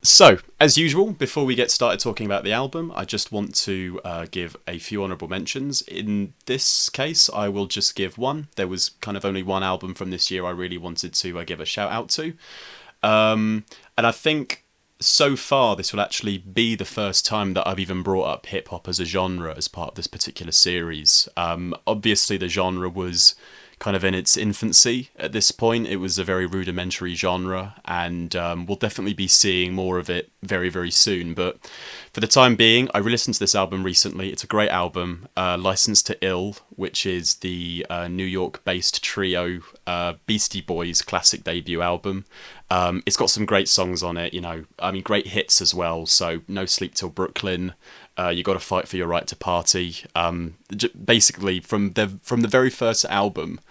So, as usual, before we get started talking about the album, I just want to give a few honourable mentions. In this case, I will just give one. There was kind of only one album from this year I really wanted to give a shout out to. And I think so far this will actually be the first time that I've even brought up hip hop as a genre as part of this particular series. Obviously, the genre was kind of in its infancy at this point. It was a very rudimentary genre, and we'll definitely be seeing more of it very, very soon. But for the time being, I re-listened to this album recently. It's a great album, License to Ill, which is the New York-based trio Beastie Boys' classic debut album. It's got some great songs on it, great hits as well. So No Sleep Till Brooklyn, You Gotta Fight for Your Right to Party. Basically, from the very first album,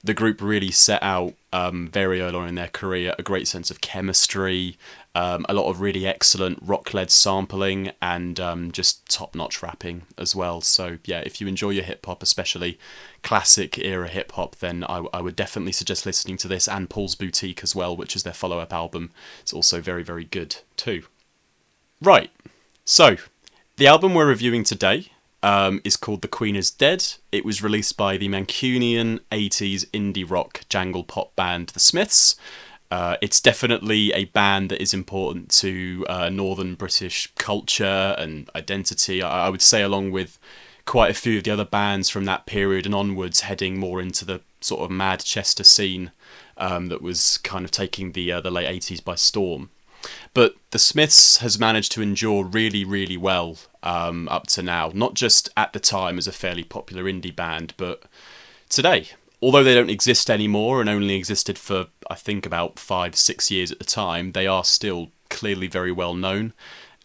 the group really set out very early on in their career a great sense of chemistry, a lot of really excellent rock-led sampling, and just top-notch rapping as well. So yeah, if you enjoy your hip-hop, especially classic era hip-hop, then I would definitely suggest listening to this and Paul's Boutique as well, which is their follow-up album. It's also very, very good too. Right, so the album we're reviewing today is called The Queen is Dead. It was released by the Mancunian 80s indie rock jangle pop band The Smiths. It's definitely a band that is important to northern British culture and identity. I would say, along with quite a few of the other bands from that period and onwards, heading more into the sort of Manchester scene that was kind of taking the late 80s by storm. But The Smiths has managed to endure really, really well up to now. Not just at the time as a fairly popular indie band, but today. Although they don't exist anymore and only existed for, I think, about 5-6 years at the time, they are still clearly very well known.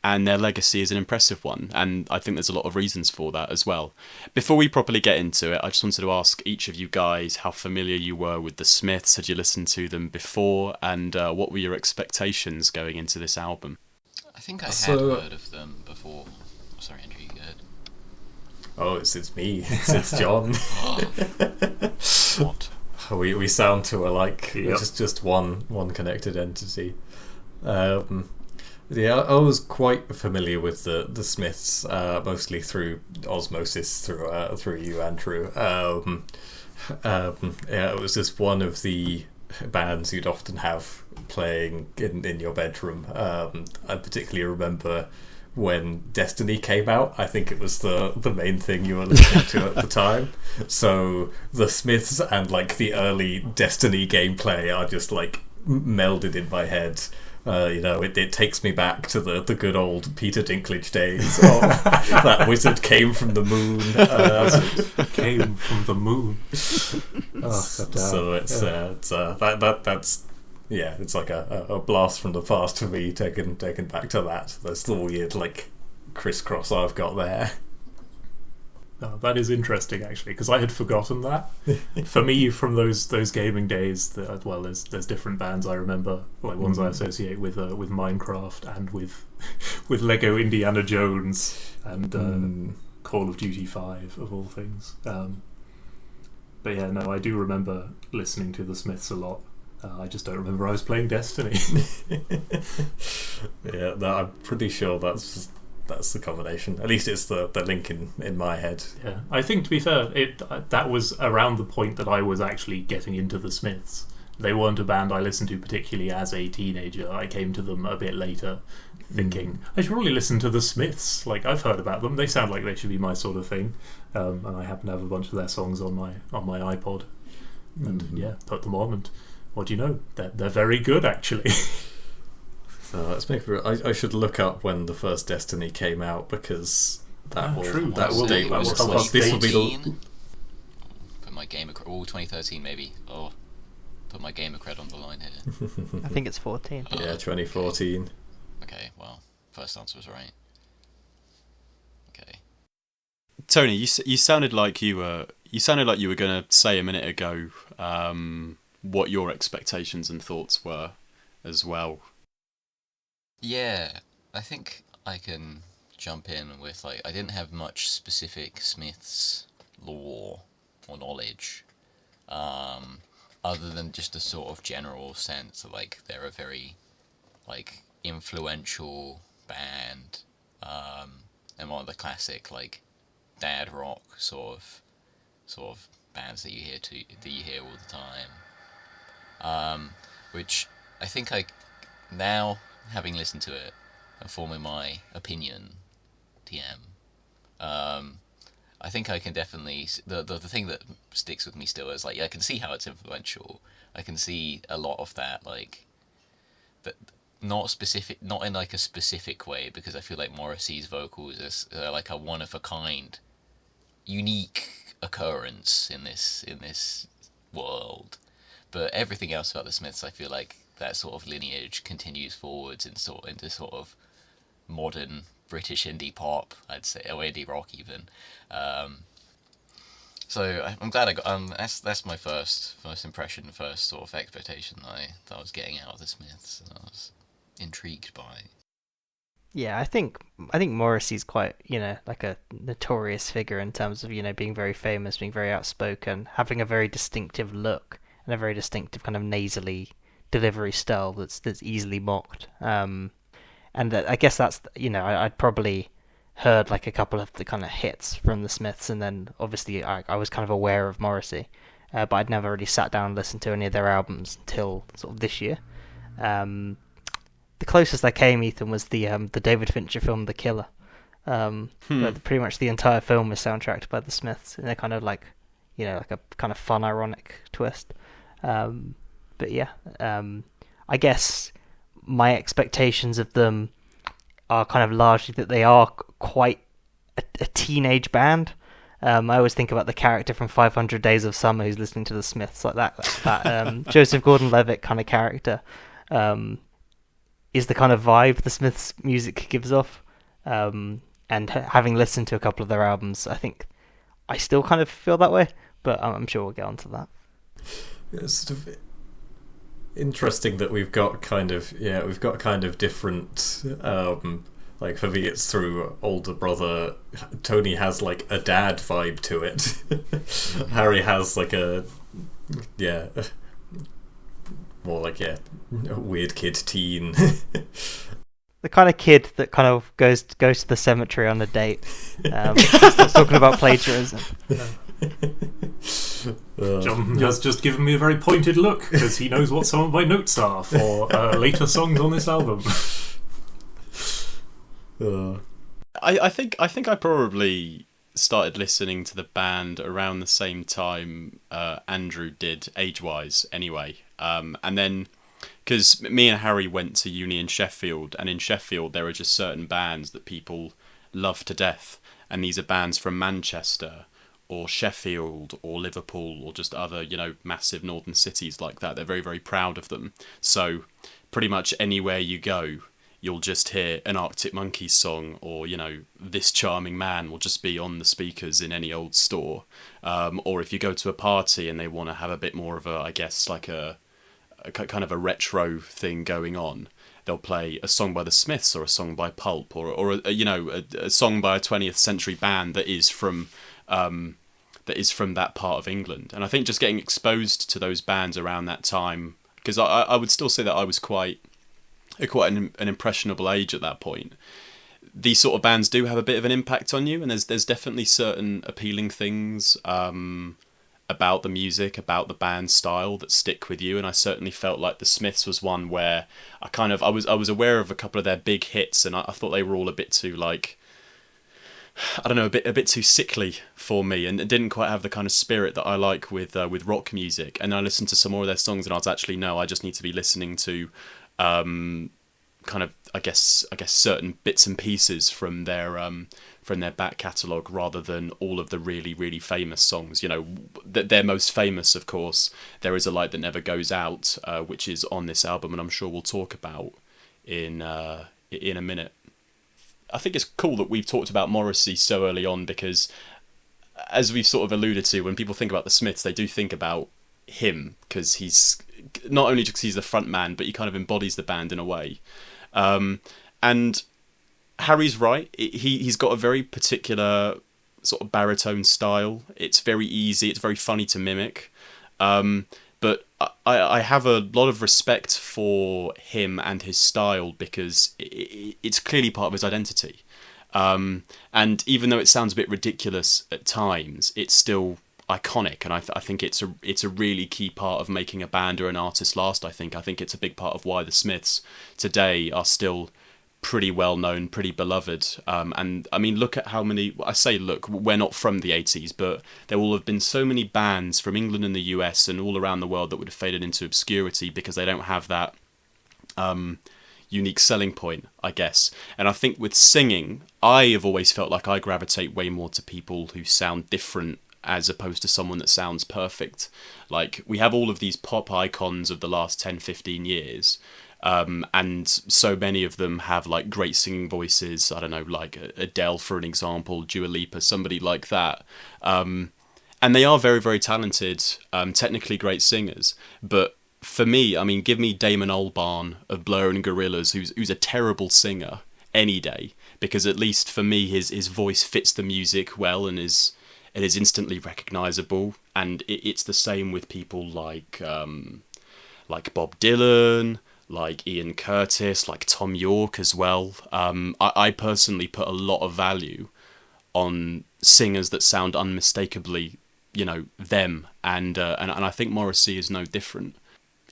And their legacy is an impressive one. And I think there's a lot of reasons for that as well. Before we properly get into it, I just wanted to ask each of you guys how familiar you were with the Smiths. Had you listened to them before? And what were your expectations going into this album? I think I had heard of them before. Oh, sorry, Andrew, you go ahead. Oh, it's me. It's John. What? We sound too alike. Yep. Just one connected entity. Yeah, I was quite familiar with the Smiths, mostly through osmosis through you, Andrew. Yeah, it was just one of the bands you'd often have playing in your bedroom. I particularly remember when Destiny came out. I think it was the main thing you were listening to at the time. So the Smiths and like the early Destiny gameplay are just like melded in my head. It takes me back to the good old Peter Dinklage days of that wizard came from the moon. Came from the moon. So it's like a blast from the past for me, taken back to that. That's the weird like crisscross I've got there. Oh, that is interesting, actually, because I had forgotten that. For me, from those gaming days, there's different bands I remember, like ones I associate with Minecraft and with Lego Indiana Jones and Call of Duty 5 of all things. But yeah, no, I do remember listening to the Smiths a lot. I just don't remember I was playing Destiny. Yeah, no, I'm pretty sure that's the combination. At least it's the link in my head. Yeah, I think, to be fair, that was around the point that I was actually getting into the Smiths. They weren't a band I listened to particularly as a teenager. I came to them a bit later, thinking I should probably listen to the Smiths. Like, I've heard about them. They sound like they should be my sort of thing. And I happen to have a bunch of their songs on my iPod, and yeah, put them on. And what do you know? They're very good, actually. So let's make it. I should look up when the first Destiny came out, because that will date that will us. help us This will be the... Put my gamer cred. 2013 maybe. Oh, put my gamer cred on the line here. I think it's 14. Yeah, 2014. Okay, well, first answer was right. Okay. Tony, you sounded like you were going to say a minute ago what your expectations and thoughts were as well. Yeah, I think I can jump in with, like, I didn't have much specific Smiths lore or knowledge, other than just a sort of general sense that, like, they're a very, like, influential band, and one of the classic like dad rock sort of bands that you hear all the time. Which I think I now, having listened to it and forming my opinion, TM. I think I can definitely the thing that sticks with me still is like I can see how it's influential. I can see a lot of that like that not in like a specific way, because I feel like Morrissey's vocals are like a one of a kind, unique occurrence in this world. But everything else about the Smiths, I feel like that sort of lineage continues forwards into sort of modern British indie pop, I'd say, or indie rock even. So I'm glad I got. That's my first impression, first sort of expectation that I was getting out of the Smiths, and I was intrigued by. Yeah, I think Morrissey's quite, like a notorious figure in terms of, being very famous, being very outspoken, having a very distinctive look and a very distinctive kind of nasally delivery style that's easily mocked. And I guess that's, I'd probably heard like a couple of the kind of hits from the Smiths, and then obviously I was kind of aware of Morrissey, but I'd never really sat down and listened to any of their albums until sort of this year. The closest I came, Ethan, was the David Fincher film The Killer, where pretty much the entire film is soundtracked by the Smiths in a kind of like, like a kind of fun, ironic twist. But yeah, I guess my expectations of them are kind of largely that they are quite a teenage band. I always think about the character from 500 Days of Summer who's listening to the Smiths, like that Joseph Gordon-Levitt kind of character. Is the kind of vibe the Smiths' music gives off. And having listened to a couple of their albums, I think I still kind of feel that way, but I'm sure we'll get onto that. It's sort of interesting that we've got kind of different, like for me it's through older brother. Tony has like a dad vibe to it. Harry has like a more like a weird kid teen. The kind of kid that kind of goes to the cemetery on a date. Starts talking about plagiarism. John has just given me a very pointed look because he knows what some of my notes are for later songs on this album. I think I probably started listening to the band around the same time Andrew did, age-wise anyway. And then, because me and Harry went to uni in Sheffield, and in Sheffield there are just certain bands that people love to death, and these are bands from Manchester or Sheffield or Liverpool or just other, massive northern cities like that. They're very, very proud of them. So pretty much anywhere you go, you'll just hear an Arctic Monkeys song, or, This Charming Man will just be on the speakers in any old store. Or if you go to a party and they want to have a bit more of a, I guess, like a kind of a retro thing going on, they'll play a song by the Smiths or a song by Pulp, or a song by a 20th century band that is from that part of England. And I think just getting exposed to those bands around that time, because I would still say that I was quite an impressionable age at that point. These sort of bands do have a bit of an impact on you, and there's definitely certain appealing things about the music, about the band style that stick with you. And I certainly felt like the Smiths was one where I was aware of a couple of their big hits, and I thought they were all a bit too like, I don't know, a bit too sickly for me, and it didn't quite have the kind of spirit that I like with rock music. And I listened to some more of their songs, and I was actually, no, I just need to be listening to kind of I guess certain bits and pieces from their back catalogue, rather than all of the really, really famous songs. They're most famous, of course, There Is a Light That Never Goes Out, which is on this album, and I'm sure we'll talk about in a minute. I think it's cool that we've talked about Morrissey so early on, because as we've sort of alluded to, when people think about the Smiths, they do think about him, because he's not only just 'cause he's the front man, but he kind of embodies the band in a way. And Harry's right. He's got a very particular sort of baritone style. It's very easy. It's very funny to mimic. but I have a lot of respect for him and his style because it's clearly part of his identity. And even though it sounds a bit ridiculous at times, it's still iconic, and I think it's a really key part of making a band or an artist last. I think it's a big part of why the Smiths today are still pretty well known, pretty beloved. And I mean, look at how many. I say, look, we're not from the 80s, but there will have been so many bands from England and the US and all around the world that would have faded into obscurity because they don't have that unique selling point, I guess. And I think with singing, I have always felt like I gravitate way more to people who sound different as opposed to someone that sounds perfect. Like, we have all of these pop icons of the last 10-15 years, and so many of them have like great singing voices. I don't know, like Adele for an example, Dua Lipa, somebody like that. And they are very, very talented, technically great singers. But for me, I mean, give me Damon Albarn of Blur and Gorillaz, who's a terrible singer any day, because at least for me, his voice fits the music well and it is instantly recognisable. And it's the same with people like Bob Dylan, like Ian Curtis, like Tom York as well. I personally put a lot of value on singers that sound unmistakably, them, and I think Morrissey is no different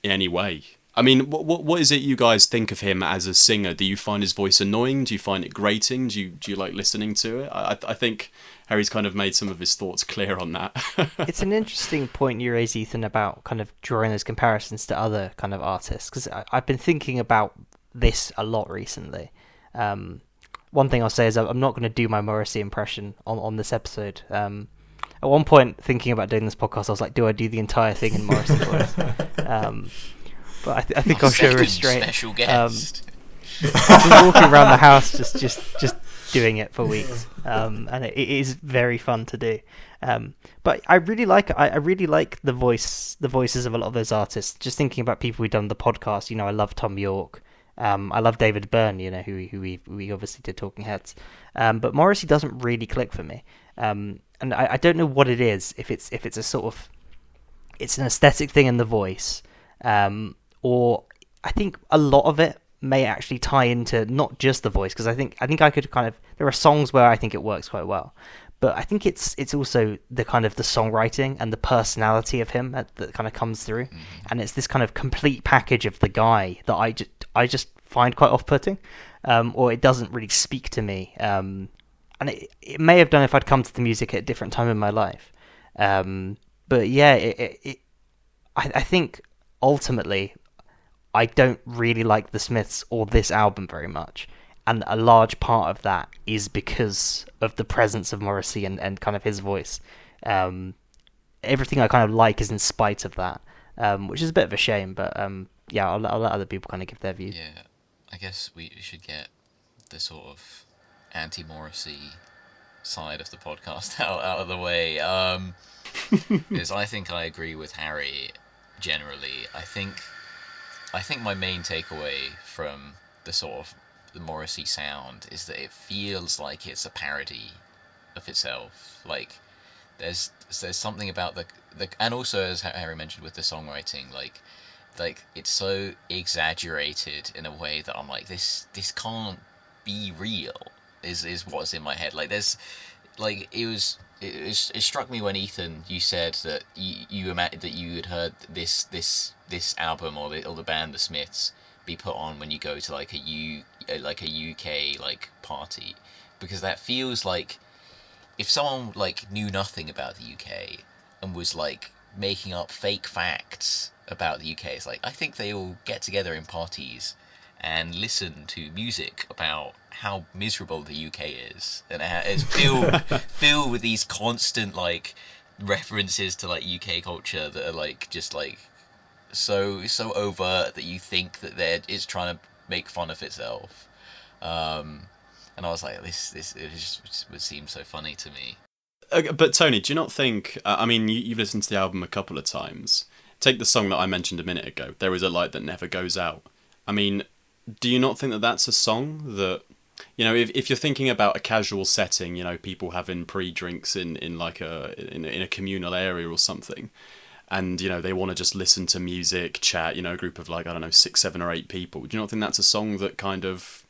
in any way. I mean, what is it you guys think of him as a singer? Do you find his voice annoying? Do you find it grating? Do you like listening to it? I think Harry's kind of made some of his thoughts clear on that. It's an interesting point you raise, Ethan, about kind of drawing those comparisons to other kind of artists, because I've been thinking about this a lot recently. One thing I'll say is I'm not going to do my Morrissey impression on this episode. At one point, thinking about doing this podcast, I was like, do I do the entire thing in Morrissey voice? But I think I'll show restraint. Special guest. I've been walking around the house just doing it for weeks, and it is very fun to do. But I really like the voices of a lot of those artists. Just thinking about people we've done the podcast, I love Tom York. I love David Byrne, who we obviously did Talking Heads. But Morrissey doesn't really click for me. And I don't know what it is. If it's a sort of, it's an aesthetic thing in the voice, or I think a lot of it may actually tie into not just the voice, because I think I could kind of, there are songs where I think it works quite well, but I think it's also the kind of the songwriting and the personality of him that kind of comes through, and it's this kind of complete package of the guy that I just find quite off-putting, or it doesn't really speak to me, and it may have done if I'd come to the music at a different time in my life, but yeah, I think ultimately I don't really like the Smiths or this album very much, and a large part of that is because of the presence of Morrissey and kind of his voice. Everything I kind of like is in spite of that, which is a bit of a shame, but yeah, I'll let other people kind of give their views. Yeah, I guess we should get the sort of anti-Morrissey side of the podcast out of the way, because I think I agree with Harry generally. I think my main takeaway from the sort of the Morrissey sound is that it feels like it's a parody of itself. Like there's something about the and also, as Harry mentioned, with the songwriting, like it's so exaggerated in a way that I'm like, this can't be real. Is what's in my head. Like there's like it struck me when Ethan, you said that you imagined that you had heard this album or the band The Smiths be put on when you go to like a UK like party, because that feels like if someone like knew nothing about the UK and was like making up fake facts about the UK, it's like I think they all get together in parties and listen to music about how miserable the UK is, and it's filled with these constant like references to like UK culture that are like just like so overt that you think that it's trying to make fun of itself. And I was like, this it just would seem so funny to me. But Tony, do you not think? I mean, you've listened to the album a couple of times. Take the song that I mentioned a minute ago. There is a light that never goes out. I mean, do you not think that that's a song that, if you're thinking about a casual setting, people having pre-drinks in like in a communal area or something, and they want to just listen to music, chat, a group of like, I don't know, 6, 7 or 8 people. Do you not think that's a song that kind of,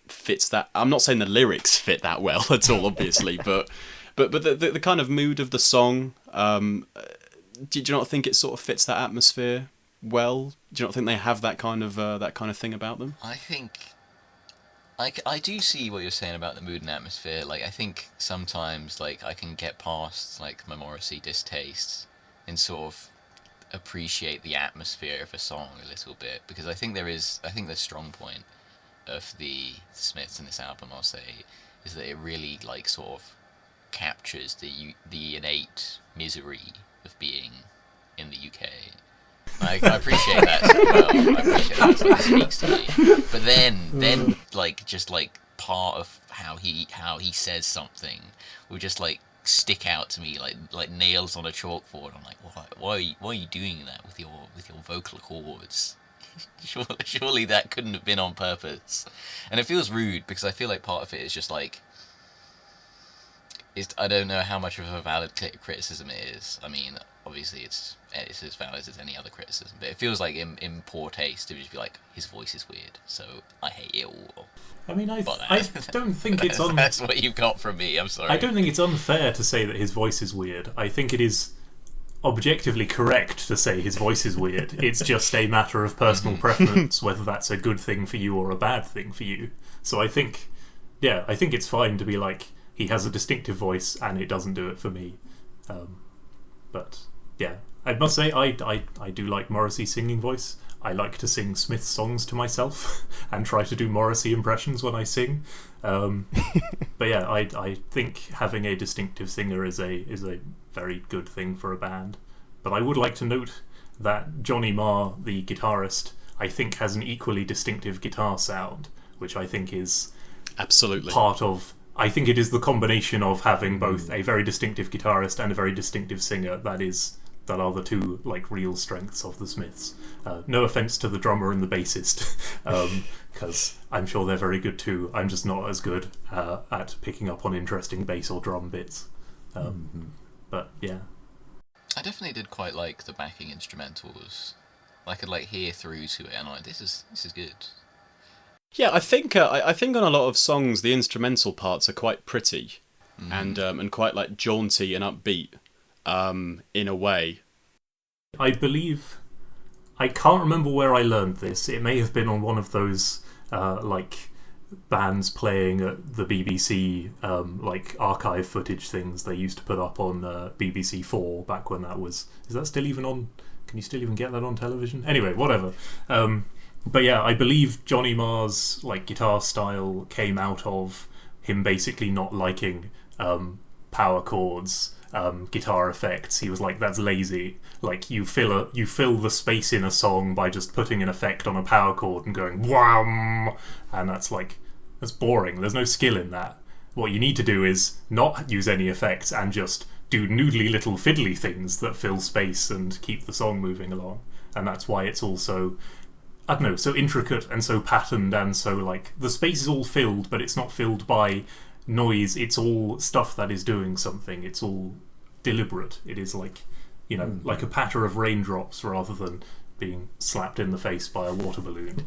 fits that? I'm not saying the lyrics fit that well at all, obviously, but the kind of mood of the song, do you not think it sort of fits that atmosphere well? Do you not think they have that kind of thing about them? I think I do see what you're saying about the mood and atmosphere. Like, I think sometimes, like, I can get past, like, my Morrissey distastes and sort of appreciate the atmosphere of a song a little bit, because I think the strong point of the Smiths in this album, I'll say, is that it really, like, sort of captures the innate misery of being in the UK. I appreciate that so well. I appreciate that. It's like, it speaks to me. But then, like, just like part of how he says something will just like stick out to me like nails on a chalkboard. I'm like, why are you doing that with your vocal cords? Surely that couldn't have been on purpose. And it feels rude because I feel like part of it is just like, I don't know how much of a valid criticism it is. I mean, obviously it's as valid as any other criticism, but it feels like in poor taste to just be like, his voice is weird, so I hate it all. I mean, I don't think it's that's what you've got from me. I'm sorry. I don't think it's unfair to say that his voice is weird. I think it is objectively correct to say his voice is weird. It's just a matter of personal preference whether that's a good thing for you or a bad thing for you. So I think it's fine to be like, he has a distinctive voice and it doesn't do it for me. But yeah, I must say I do like Morrissey's singing voice. I like to sing Smith songs to myself and try to do Morrissey impressions when I sing. But yeah, I think having a distinctive singer is a very good thing for a band. But I would like to note that Johnny Marr, the guitarist, I think has an equally distinctive guitar sound, which I think is absolutely part of. I think it is the combination of having both a very distinctive guitarist and a very distinctive singer that are the two like real strengths of the Smiths. No offense to the drummer and the bassist, because I'm sure they're very good too. I'm just not as good at picking up on interesting bass or drum bits. But yeah, I definitely did quite like the backing instrumentals. I could like hear through to it, and I'm like, this is good. Yeah, I think on a lot of songs the instrumental parts are quite pretty, and quite like jaunty and upbeat, in a way. I believe, I can't remember where I learned this. It may have been on one of those like bands playing at the BBC like archive footage things they used to put up on BBC 4 back when that was. Is that still even on? Can you still even get that on television? Anyway, whatever. But yeah, I believe Johnny Marr's like guitar style came out of him basically not liking power chords, guitar effects. He was like, that's lazy. Like, you fill the space in a song by just putting an effect on a power chord and going wham, and that's boring. There's no skill in that. What you need to do is not use any effects and just do noodly little fiddly things that fill space and keep the song moving along. And that's why it's also, I don't know, so intricate and so patterned, and so like the space is all filled, but it's not filled by noise. It's all stuff that is doing something. It's all deliberate. It is like, like a patter of raindrops rather than being slapped in the face by a water balloon.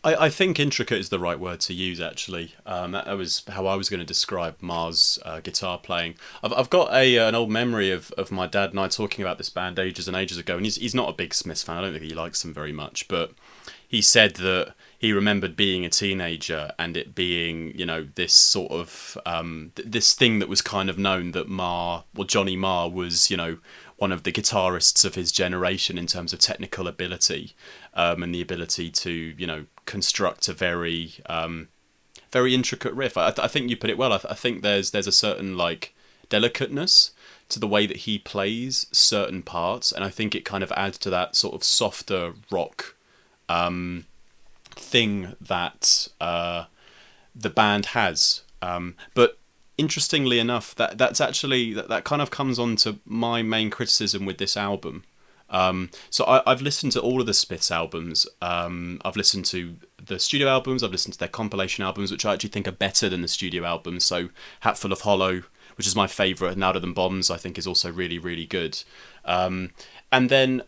I think intricate is the right word to use, actually. That was how I was going to describe Marr's guitar playing. I've got an old memory of my dad and I talking about this band ages and ages ago, and he's not a big Smiths fan. I don't think he likes them very much, but he said that he remembered being a teenager and it being, this sort of this thing that was kind of known that Johnny Marr was, one of the guitarists of his generation in terms of technical ability, and the ability to, construct a very, very intricate riff. I think you put it well. I think there's a certain like delicateness to the way that he plays certain parts, and I think it kind of adds to that sort of softer rock thing that the band has. But interestingly enough, that's actually that kind of comes on to my main criticism with this album. So I've listened to all of the Smiths albums. I've listened to the studio albums. I've listened to their compilation albums, which I actually think are better than the studio albums. So Hatful of Hollow, which is my favourite. Louder Than Bombs, I think, is also really, really good. And then,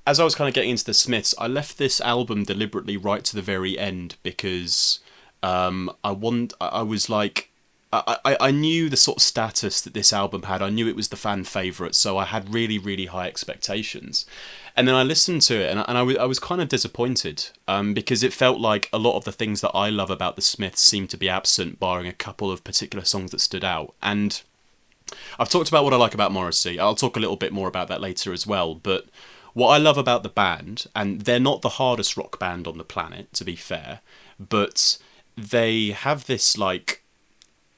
as I was kind of getting into the Smiths, I left this album deliberately right to the very end because I was like, I knew the sort of status that this album had. I knew it was the fan favourite, so I had really, really high expectations. And then I listened to it, and I was kind of disappointed because it felt like a lot of the things that I love about the Smiths seemed to be absent, barring a couple of particular songs that stood out. And I've talked about what I like about Morrissey. I'll talk a little bit more about that later as well. But what I love about the band, and they're not the hardest rock band on the planet, to be fair, but they have this, like,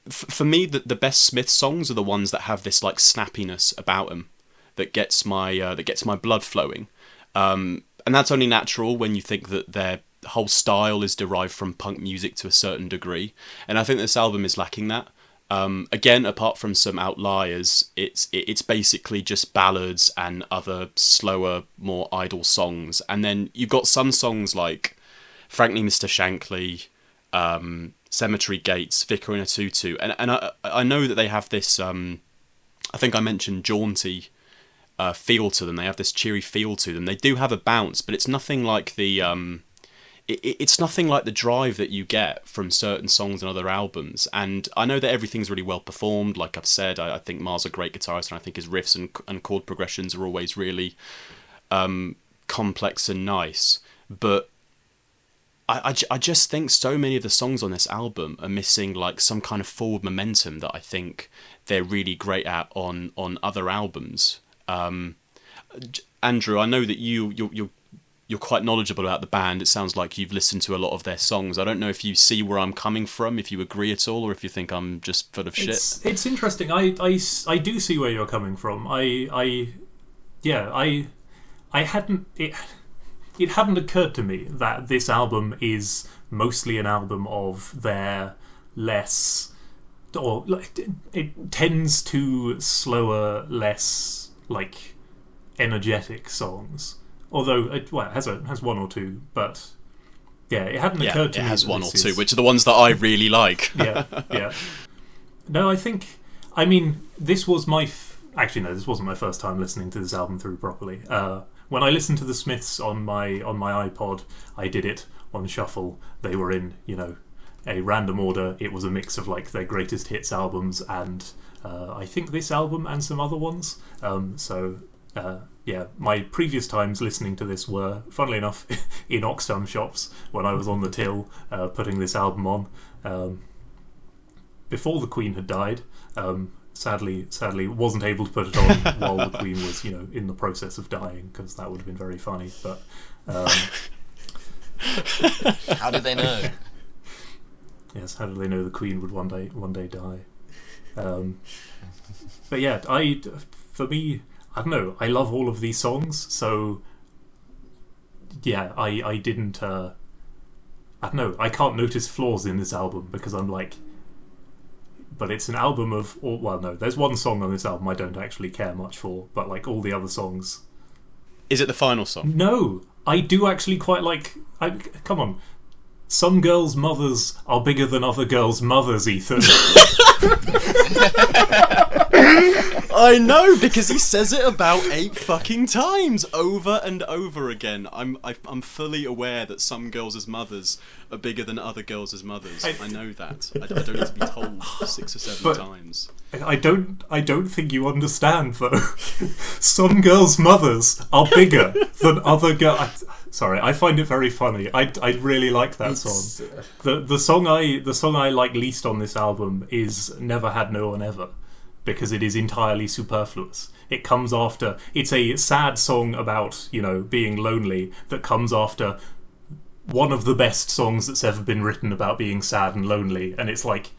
for me, the best Smiths songs are the ones that have this, like, snappiness about them that gets my blood flowing, and that's only natural when you think that their whole style is derived from punk music to a certain degree, and I think this album is lacking that. Again, apart from some outliers, it's basically just ballads and other slower, more idle songs, and then you've got some songs like Frankly Mr. Shankly, Cemetery Gates, Vicar in a Tutu, and I know that they have this, I think I mentioned jaunty feel to them. They have this cheery feel to them. They do have a bounce, but it's nothing like the it's nothing like the drive that you get from certain songs and other albums. And I know that everything's really well performed. Like I've said, I think Mar's a great guitarist, and I think his riffs and chord progressions are always really complex and nice. But I just think so many of the songs on this album are missing like some kind of forward momentum that I think they're really great at on other albums. Andrew, I know that you're quite knowledgeable about the band. It sounds like you've listened to a lot of their songs. I don't know if you see where I'm coming from, if you agree at all, or if you think I'm just full of shit. It's interesting. I do see where you're coming from. I hadn't it hadn't occurred to me that this album is mostly an album of their less, or it tends to slower, less like energetic songs. Although it has one or two, but yeah, it hadn't occurred to me. It has one or two, which are the ones that I really like. Yeah. No, I mean, this was my actually no, this wasn't my first time listening to this album through properly. When I listened to the Smiths on my iPod, I did it on shuffle. They were in, a random order. It was a mix of like their greatest hits albums and I think this album and some other ones. My previous times listening to this were, funnily enough, in Oxfam shops when I was on the till putting this album on. Before the Queen had died, sadly wasn't able to put it on while the Queen was, in the process of dying, because that would have been very funny. But how did they know? Yes, how did they know the Queen would one day die? But yeah, for me, I don't know. I love all of these songs, so yeah, I didn't. I don't know. I can't notice flaws in this album because I'm like, but it's an album of. Well, no, there's one song on this album I don't actually care much for, but like all the other songs. Is it the final song? No, I do actually quite like. Come on. Some girls' mothers are bigger than other girls' mothers, Ethan. I know, because he says it about 8 fucking times, over and over again. I'm fully aware that some girls' mothers are bigger than other girls' mothers. I know that. I don't need to be told 6 or 7 times. I don't think you understand, though. Some girls' mothers are bigger than other girls. Sorry, I find it very funny. I really like that song. The song I like least on this album is Never Had No One Ever, because it is entirely superfluous. It comes after. It's a sad song about, being lonely that comes after one of the best songs that's ever been written about being sad and lonely, and it's like,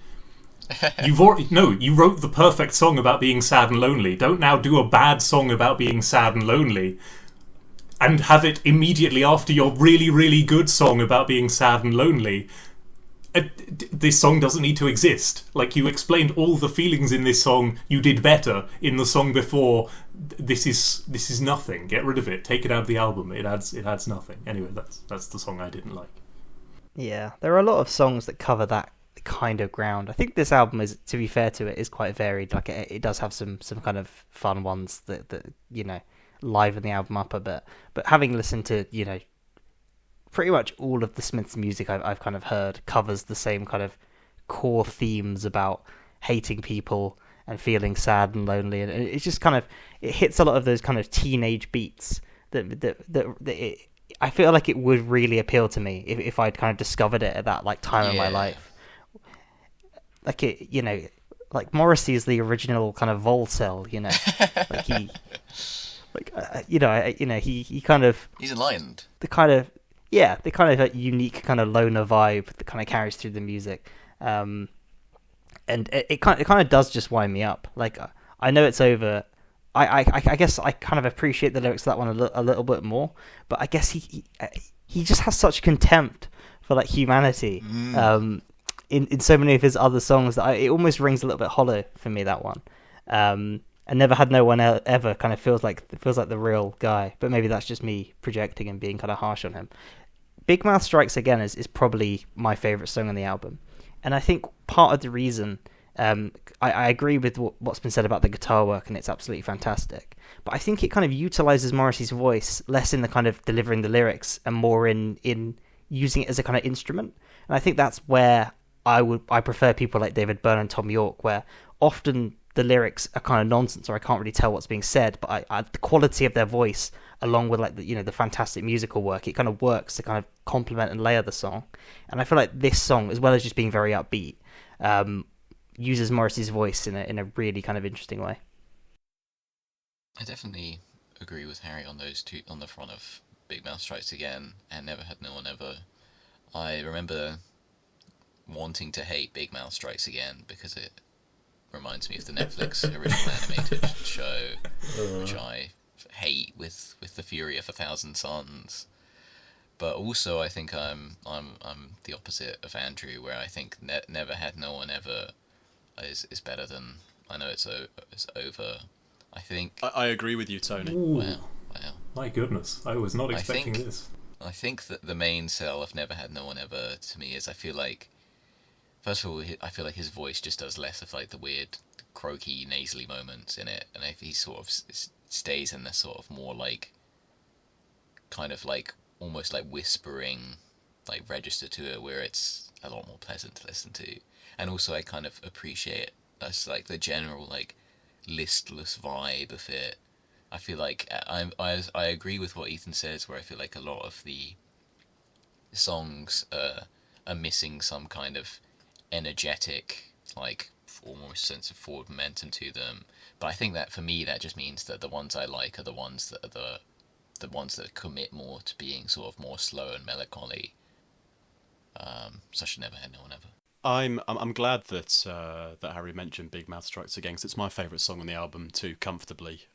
you wrote the perfect song about being sad and lonely. Don't now do a bad song about being sad and lonely and have it immediately after your really, really good song about being sad and lonely. This song doesn't need to exist. Like, you explained all the feelings in this song, you did better in the song before. This is nothing. Get rid of it. Take it out of the album. It adds nothing. Anyway, that's the song I didn't like. Yeah, there are a lot of songs that cover kind of ground. I think this album is, to be fair to it, is quite varied. Like it does have some kind of fun ones that liven the album up a bit. But having listened to pretty much all of the Smiths' music I've kind of heard covers the same kind of core themes about hating people and feeling sad and lonely, and it's just kind of, it hits a lot of those kind of teenage beats that I feel like it would really appeal to me if I'd kind of discovered it at that like time in my life. Like it, like Morrissey is the original kind of Volcel, like he, he kind of, he's enlightened. The kind of unique kind of loner vibe that kind of carries through the music. And it kind of does just wind me up. Like I know it's over. I guess I kind of appreciate the lyrics of that one a little bit more. But I guess he just has such contempt for like humanity. In so many of his other songs that it almost rings a little bit hollow for me, that one. And Never Had No One Ever kind of feels like the real guy. But maybe that's just me projecting and being kind of harsh on him. Big Mouth Strikes Again is probably my favourite song on the album. And I think part of the reason, I agree with what's been said about the guitar work, and it's absolutely fantastic. But I think it kind of utilises Morrissey's voice less in the kind of delivering the lyrics and more in using it as a kind of instrument. And I think that's where I prefer people like David Byrne and Tom York, where often the lyrics are kind of nonsense or I can't really tell what's being said, but the quality of their voice, along with like the fantastic musical work, it kind of works to kind of complement and layer the song. And I feel like this song, as well as just being very upbeat, uses Morrissey's voice in a really kind of interesting way. I definitely agree with Harry on those two, on the front of Big Mouth Strikes Again and Never Had No One Ever. I remember wanting to hate Big Mouth Strikes Again because it reminds me of the Netflix original animated show, which I hate with the fury of 1,000 suns. But also, I think I'm the opposite of Andrew, where I think Never Had No One Ever is better than I Know It's Over. I think I agree with you, Tony. Wow. My goodness, I was not expecting this. I think that the main sell of Never Had No One Ever to me is I feel like, first of all, I feel like his voice just does less of like the weird croaky nasally moments in it, and if he sort of stays in this sort of more like kind of like almost like whispering like register to it, where it's a lot more pleasant to listen to. And also I kind of appreciate that's like the general like listless vibe of it. I feel like I agree with what Ethan says, where I feel like a lot of the songs are missing some kind of energetic, like almost sense of forward momentum to them. But I think that for me that just means that the ones I like are the ones that are the ones that commit more to being sort of more slow and melancholy. Such Never Had No One Ever. I'm glad that Harry mentioned Big Mouth Strikes Again, because it's my favourite song on the album too, comfortably.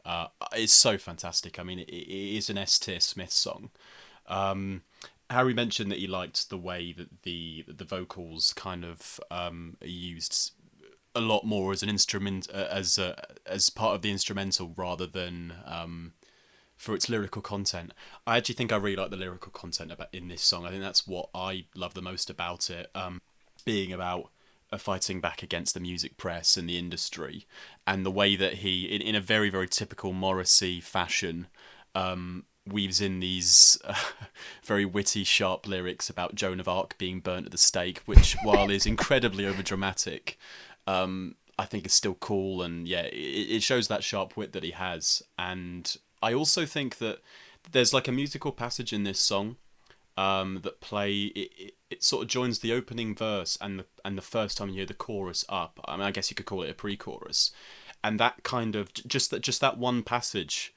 It's so fantastic. I mean, it is an S-tier Smith song. Harry mentioned that he liked the way that the vocals kind of are used a lot more as an instrument, as part of the instrumental rather than for its lyrical content. I actually think I really like the lyrical content in this song. I think that's what I love the most about it. Being about fighting back against the music press and the industry, and the way that he, in a very, very typical Morrissey fashion, weaves in these very witty, sharp lyrics about Joan of Arc being burnt at the stake, which, while is incredibly overdramatic, I think is still cool, and yeah, it shows that sharp wit that he has. And I also think that there's like a musical passage in this song that it sort of joins the opening verse and the first time you hear the chorus up. I mean, I guess you could call it a pre-chorus, and that kind of just that one passage,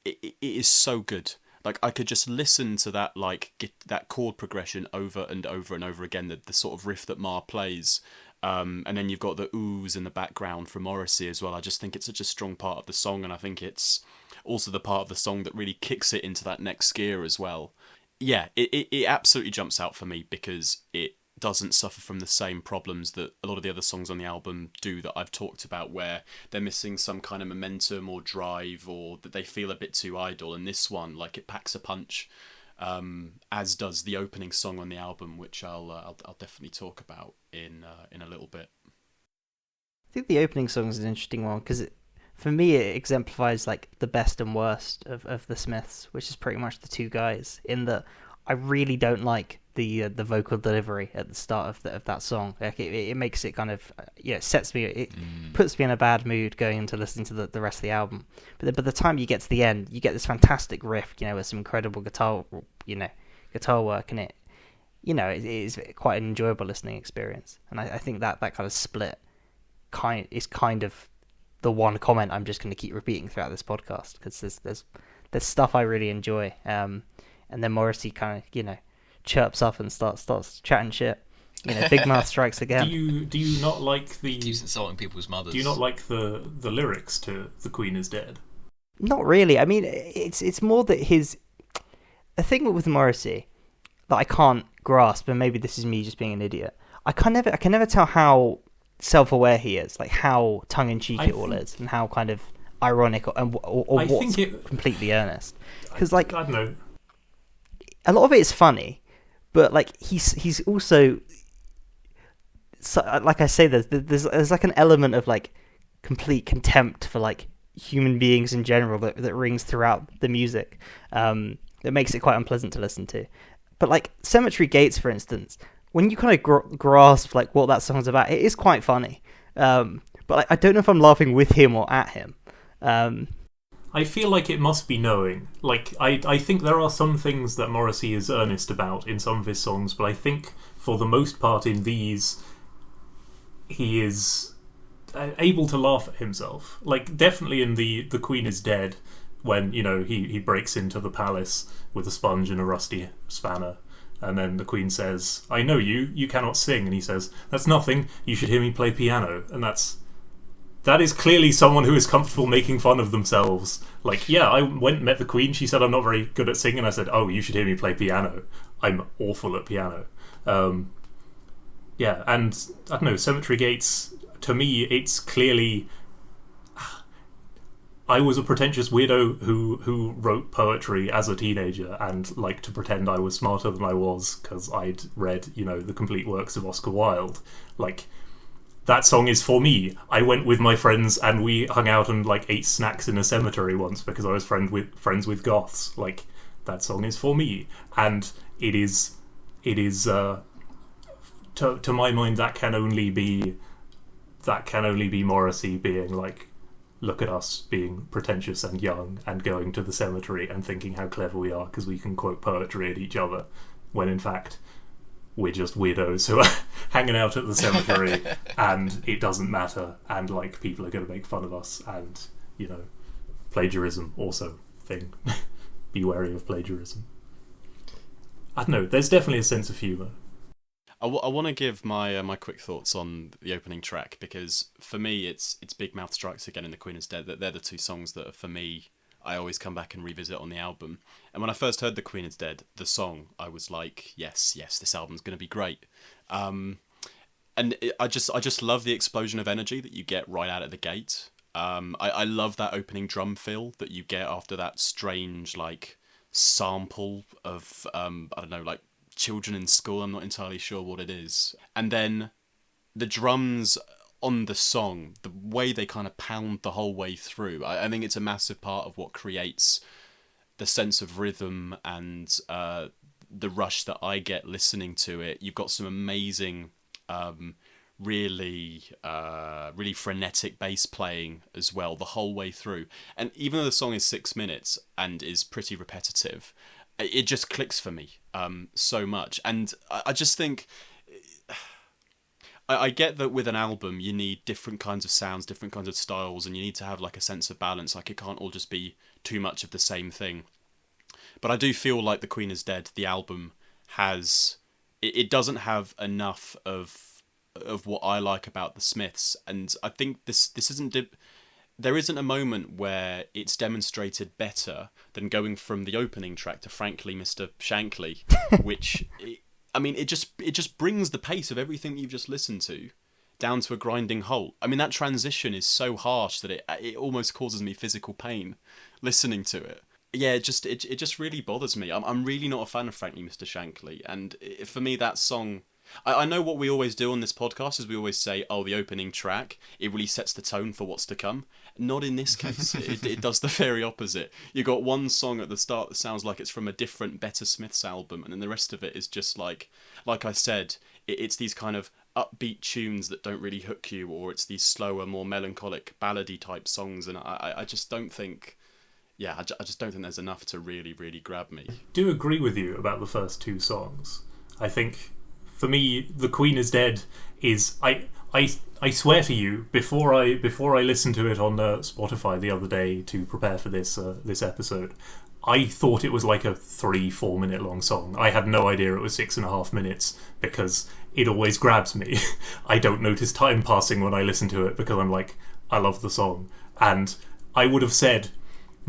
it is so good. Like I could just listen to that, like get that chord progression over and over and over again. The sort of riff that Marr plays, and then you've got the oohs in the background from Morrissey as well. I just think it's such a strong part of the song, and I think it's also the part of the song that really kicks it into that next gear as well. Yeah, it absolutely jumps out for me because it doesn't suffer from the same problems that a lot of the other songs on the album do that I've talked about, where they're missing some kind of momentum or drive, or that they feel a bit too idle. And this one, like, it packs a punch. as does the opening song on the album, which I'll definitely talk about in a little bit. I think the opening song is an interesting one because for me it exemplifies like the best and worst of the Smiths, which is pretty much the two guys. In that, I really don't like the vocal delivery at the start of that song. Like it makes it kind of it sets me, it puts me in a bad mood going into listening to the rest of the album. But then by the time you get to the end, you get this fantastic riff, with some incredible guitar work, and it is quite an enjoyable listening experience. And I think that kind of split is kind of the one comment I'm just going to keep repeating throughout this podcast, because there's stuff I really enjoy, and then Morrissey kind of chirps up and starts chatting shit. Big Mouth strikes again. Do you not like the? Keeps insulting people's mothers. Do you not like the lyrics to "The Queen is Dead"? Not really. I mean, it's more that the thing with Morrissey that I can't grasp, and maybe this is me just being an idiot. I can never tell how self-aware he is, like how tongue-in-cheek it all is, and how kind of ironic or what's completely earnest. Because I don't know, a lot of it is funny, but like he's also, so, like I say, there's like an element of like complete contempt for like human beings in general that rings throughout the music, that makes it quite unpleasant to listen to. But like Cemetery Gates, for instance, when you kind of grasp like what that song's about, it is quite funny. But like, I don't know if I'm laughing with him or at him. I feel like it must be knowing. Like, I think there are some things that Morrissey is earnest about in some of his songs, but I think for the most part in these, he is able to laugh at himself. Like, definitely in the Queen is Dead, when, he breaks into the palace with a sponge and a rusty spanner. And then the Queen says, "I know you cannot sing." And he says, "That's nothing, you should hear me play piano." And that is clearly someone who is comfortable making fun of themselves. Like, yeah, I went and met the Queen, she said I'm not very good at singing, I said, "Oh, you should hear me play piano. I'm awful at piano." Yeah, and I don't know, Cemetery Gates, to me, it's clearly... I was a pretentious weirdo who wrote poetry as a teenager and liked to pretend I was smarter than I was because I'd read, the complete works of Oscar Wilde. Like, that song is for me. I went with my friends and we hung out and like ate snacks in a cemetery once because I was friends with goths. Like, that song is for me, and it is to my mind that can only be Morrissey being like, look at us being pretentious and young and going to the cemetery and thinking how clever we are because we can quote poetry at each other, when in fact we're just weirdos who are hanging out at the cemetery and it doesn't matter, and like people are going to make fun of us, and plagiarism also thing. Be wary of plagiarism. I don't know, there's definitely a sense of humour. I want to give my quick thoughts on the opening track, because for me it's Big Mouth Strikes Again and The Queen is Dead. That they're the two songs that for me I always come back and revisit on the album. And when I first heard The Queen is Dead, the song, I was like, yes, this album's going to be great. I just love the explosion of energy that you get right out of the gate. I love that opening drum fill that you get after that strange like sample of I don't know, like children in school. I'm not entirely sure what it is. And then the drums on the song, the way they kind of pound the whole way through, I think it's a massive part of what creates the sense of rhythm and the rush that I get listening to it. You've got some amazing really frenetic bass playing as well the whole way through. And even though the song is 6 minutes and is pretty repetitive, it just clicks for me so much. And I just think... I get that with an album you need different kinds of sounds, different kinds of styles, and you need to have like a sense of balance. Like, it can't all just be too much of the same thing. But I do feel like The Queen is Dead, the album, has... It doesn't have enough of what I like about the Smiths. And I think this isn't... There isn't a moment where it's demonstrated better than going from the opening track to Frankly Mr. Shankly, which... it just brings the pace of everything you've just listened to down to a grinding halt. I mean, that transition is so harsh that it almost causes me physical pain listening to it. yeah, it just really bothers me. I'm really not a fan of Frankly Mr. Shankly, and for me that song. I know what we always do on this podcast is we always say, oh, the opening track, it really sets the tone for what's to come. Not in this case. It does the very opposite. You got one song at the start that sounds like it's from a different Better Smiths album, and then the rest of it is just like I said, it's these kind of upbeat tunes that don't really hook you, or it's these slower, more melancholic, ballady type songs, and I just don't think. Yeah, I just don't think there's enough to really, really grab me. Do agree with you about the first two songs. I think, for me, The Queen is Dead is... I swear to you, before I listened to it on Spotify the other day to prepare for this episode, I thought it was like a 3-4 minute long song. I had no idea it was 6.5 minutes because it always grabs me. I don't notice time passing when I listen to it because I'm like, I love the song. And I would have said,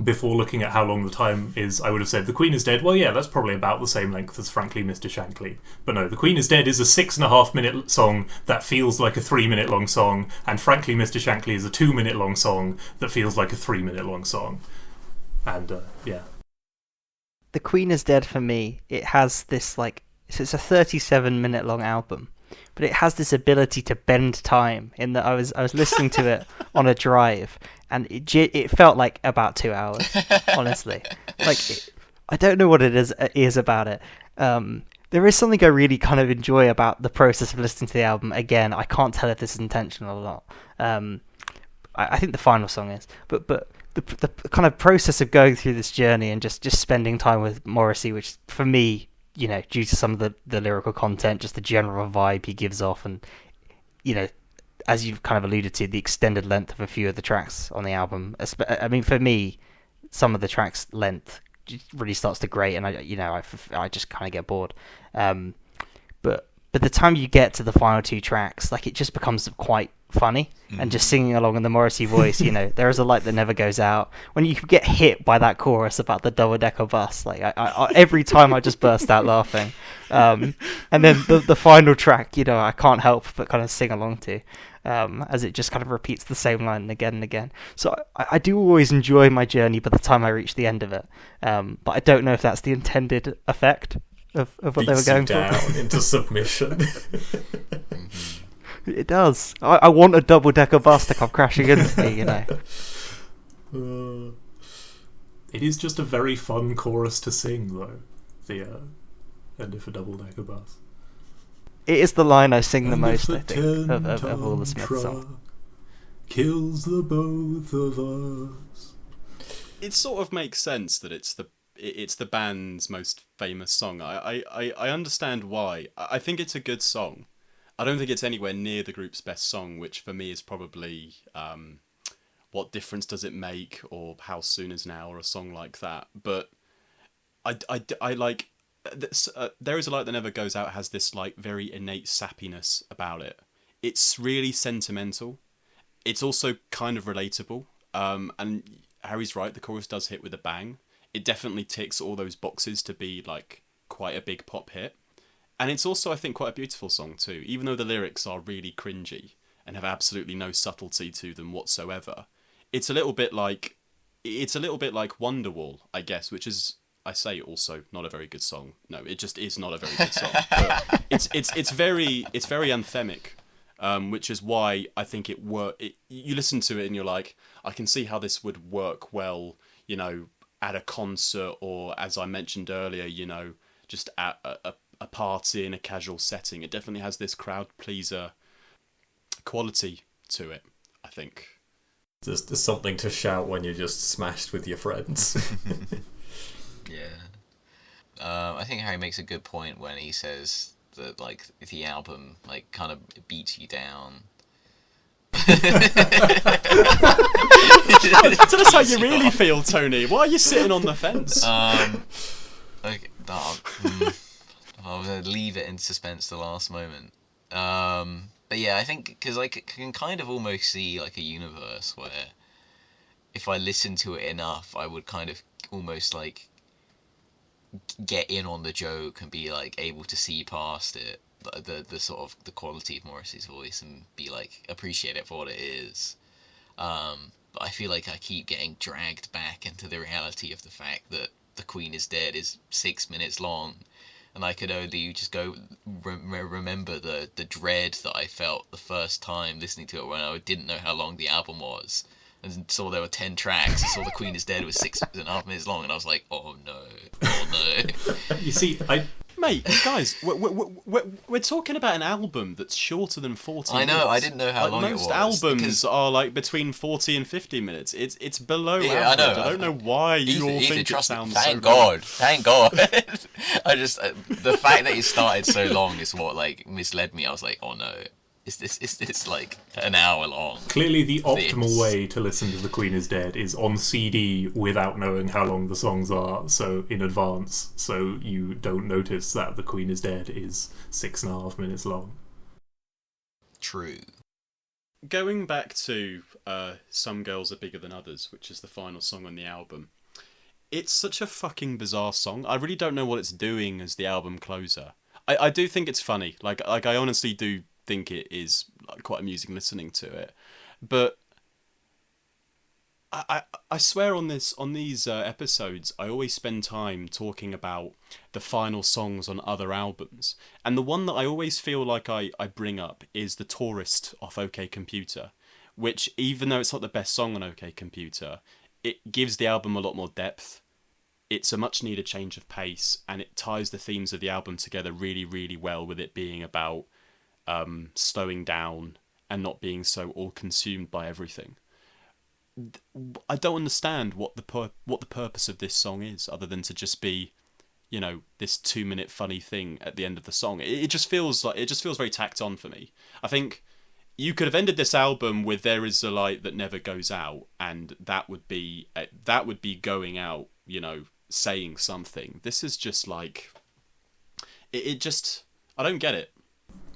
before looking at how long the time is, I would have said The Queen is Dead. Well, yeah, that's probably about the same length as Frankly Mr. Shankly. But no, The Queen is Dead is a 6.5 minute song that feels like a 3 minute long song, and Frankly Mr. Shankly is a 2 minute long song that feels like a 3 minute long song. And, yeah. The Queen is Dead for me, it has this, like, so it's a 37-minute long album, but it has this ability to bend time in that I was listening to it on a drive, and it felt like about 2 hours, honestly. I don't know what it is about it. There is something I really kind of enjoy about the process of listening to the album. Again, I can't tell if this is intentional or not. I think the final song is, but the kind of process of going through this journey and just spending time with Morrissey, which for me, you know, due to some of the lyrical content, just the general vibe he gives off, and, you know, as you've kind of alluded to, the extended length of a few of the tracks on the album. I mean, for me, some of the tracks' length really starts to grate, and I just kind of get bored. But the time you get to the final two tracks, like, it just becomes quite funny, and just singing along in the Morrissey voice, you know, there is a light that never goes out. When you get hit by that chorus about the double-decker bus, like, I every time I just burst out laughing. And then the final track, you know, I can't help but kind of sing along to, as it just kind of repeats the same line again and again. So I do always enjoy my journey by the time I reach the end of it, but I don't know if that's the intended effect of what they were going for. Down into submission. It does. I want a double-decker bus to come crashing into me, you know. It is just a very fun chorus to sing, though. The end of a double-decker bus. It is the line I sing the most, I think, of all the Smith songs. Kills the both of us. It sort of makes sense that it's the band's most famous song. I understand why. I think it's a good song. I don't think it's anywhere near the group's best song, which for me is probably What Difference Does It Make, or How Soon Is Now, or a song like that. But I like... There Is a Light That Never Goes Out has this, like, very innate sappiness about it. It's really sentimental. It's also kind of relatable. And Harry's right, the chorus does hit with a bang. It definitely ticks all those boxes to be, like, quite a big pop hit. And it's also, I think, quite a beautiful song too, even though the lyrics are really cringy and have absolutely no subtlety to them whatsoever. It's a little bit like Wonderwall, I guess, which is, I say, also not a very good song. No, it just is not a very good song. But it's very anthemic, which is why I think it work. You listen to it and you're like, I can see how this would work well, you know, at a concert, or, as I mentioned earlier, you know, just at a party in a casual setting. It definitely has this crowd pleaser quality to it, I think. There's something to shout when you're just smashed with your friends. Yeah. I think Harry makes a good point when he says that, like, the album, like, kind of beats you down. Tell us how you really feel, Tony. Why are you sitting on the fence? Okay, I was going to leave it in suspense the last moment. But yeah, I think, because I can kind of almost see, like, a universe where if I listened to it enough, I would kind of almost, like, get in on the joke and be, like, able to see past it, the sort of the quality of Morrissey's voice, and be, like, appreciate it for what it is. but I feel like I keep getting dragged back into the reality of the fact that The Queen is Dead is 6 minutes long, and I could only just go remember the dread that I felt the first time listening to it when I didn't know how long the album was, and saw there were 10 tracks, and saw The Queen is Dead was 6.5 minutes long, and I was like, oh no. You see, Mate, guys, we're talking about an album that's shorter than 40 minutes. I know, I didn't know how long it was. Most albums are like between 40 and 50 minutes. It's below average. I know. I don't know why you all think it sounds so good. Thank God. I just, the fact that it started so long is what, like, misled me. I was like, oh no. Is this like an hour long? Clearly the optimal way to listen to The Queen is Dead is on CD without knowing how long the songs are, so in advance, so you don't notice that The Queen is Dead is 6.5 minutes long. True. Going back to Some Girls Are Bigger Than Others, which is the final song on the album, it's such a fucking bizarre song. I really don't know what it's doing as the album closer. I do think it's funny. Like I honestly do think it is quite amusing listening to it, but I swear on these episodes I always spend time talking about the final songs on other albums, and the one that I always feel like I bring up is The Tourist off OK Computer, which, even though it's not the best song on OK Computer, it gives the album a lot more depth. It's a much needed change of pace, and it ties the themes of the album together really, really well, with it being about slowing down and not being so all consumed by everything. I don't understand what the purpose of this song is, other than to just be, this 2-minute funny thing at the end of the song. It just feels very tacked on for me. I think you could have ended this album with "There Is a Light That Never Goes Out," and that would be going out, saying something. This is just like I don't get it.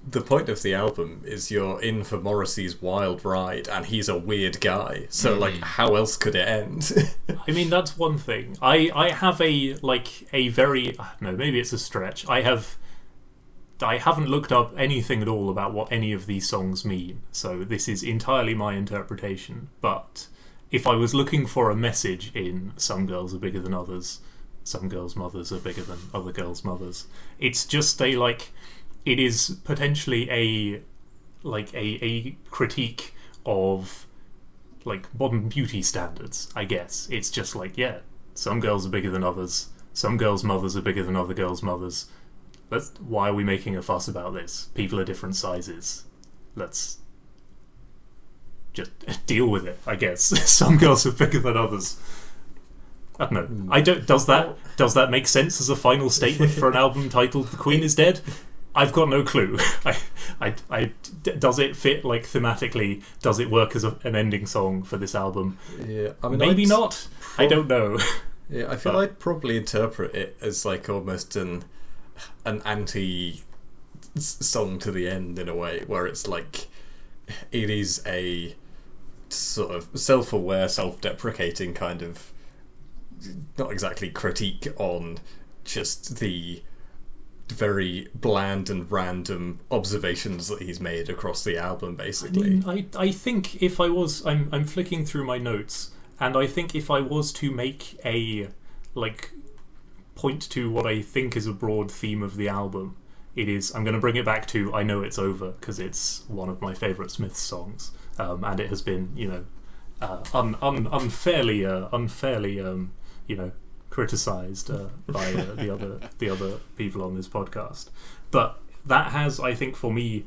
The point of the album is you're in for Morrissey's wild ride, and he's a weird guy. So, how else could it end? I mean, that's one thing. I have a very... No, maybe it's a stretch. I haven't looked up anything at all about what any of these songs mean, so this is entirely my interpretation. But if I was looking for a message in Some Girls Are Bigger Than Others, Some Girls' Mothers Are Bigger Than Other Girls' Mothers, it's just it is potentially a critique of modern beauty standards, I guess. It's just some girls are bigger than others, some girls' mothers are bigger than other girls' mothers. Why are we making a fuss about this? People are different sizes. Let's just deal with it, I guess. Some girls are bigger than others. I don't know. Does that make sense as a final statement for an album titled "The Queen is Dead"? I've got no clue. Does it fit thematically? Does it work as an ending song for this album? Yeah, I mean, maybe not. I don't know. Yeah, I feel I'd probably interpret it as almost an anti song to the end, in a way, where it's it is a sort of self-aware, self-deprecating kind of, not exactly critique on just the very bland and random observations that he's made across the album, basically. I think if I was... I'm flicking through my notes, and I think if I was to make a point to what I think is a broad theme of the album, it is... I'm going to bring it back to "I Know It's Over," because it's one of my favourite Smiths songs, and it has been unfairly criticised by the other people on this podcast, but that has, I think, for me,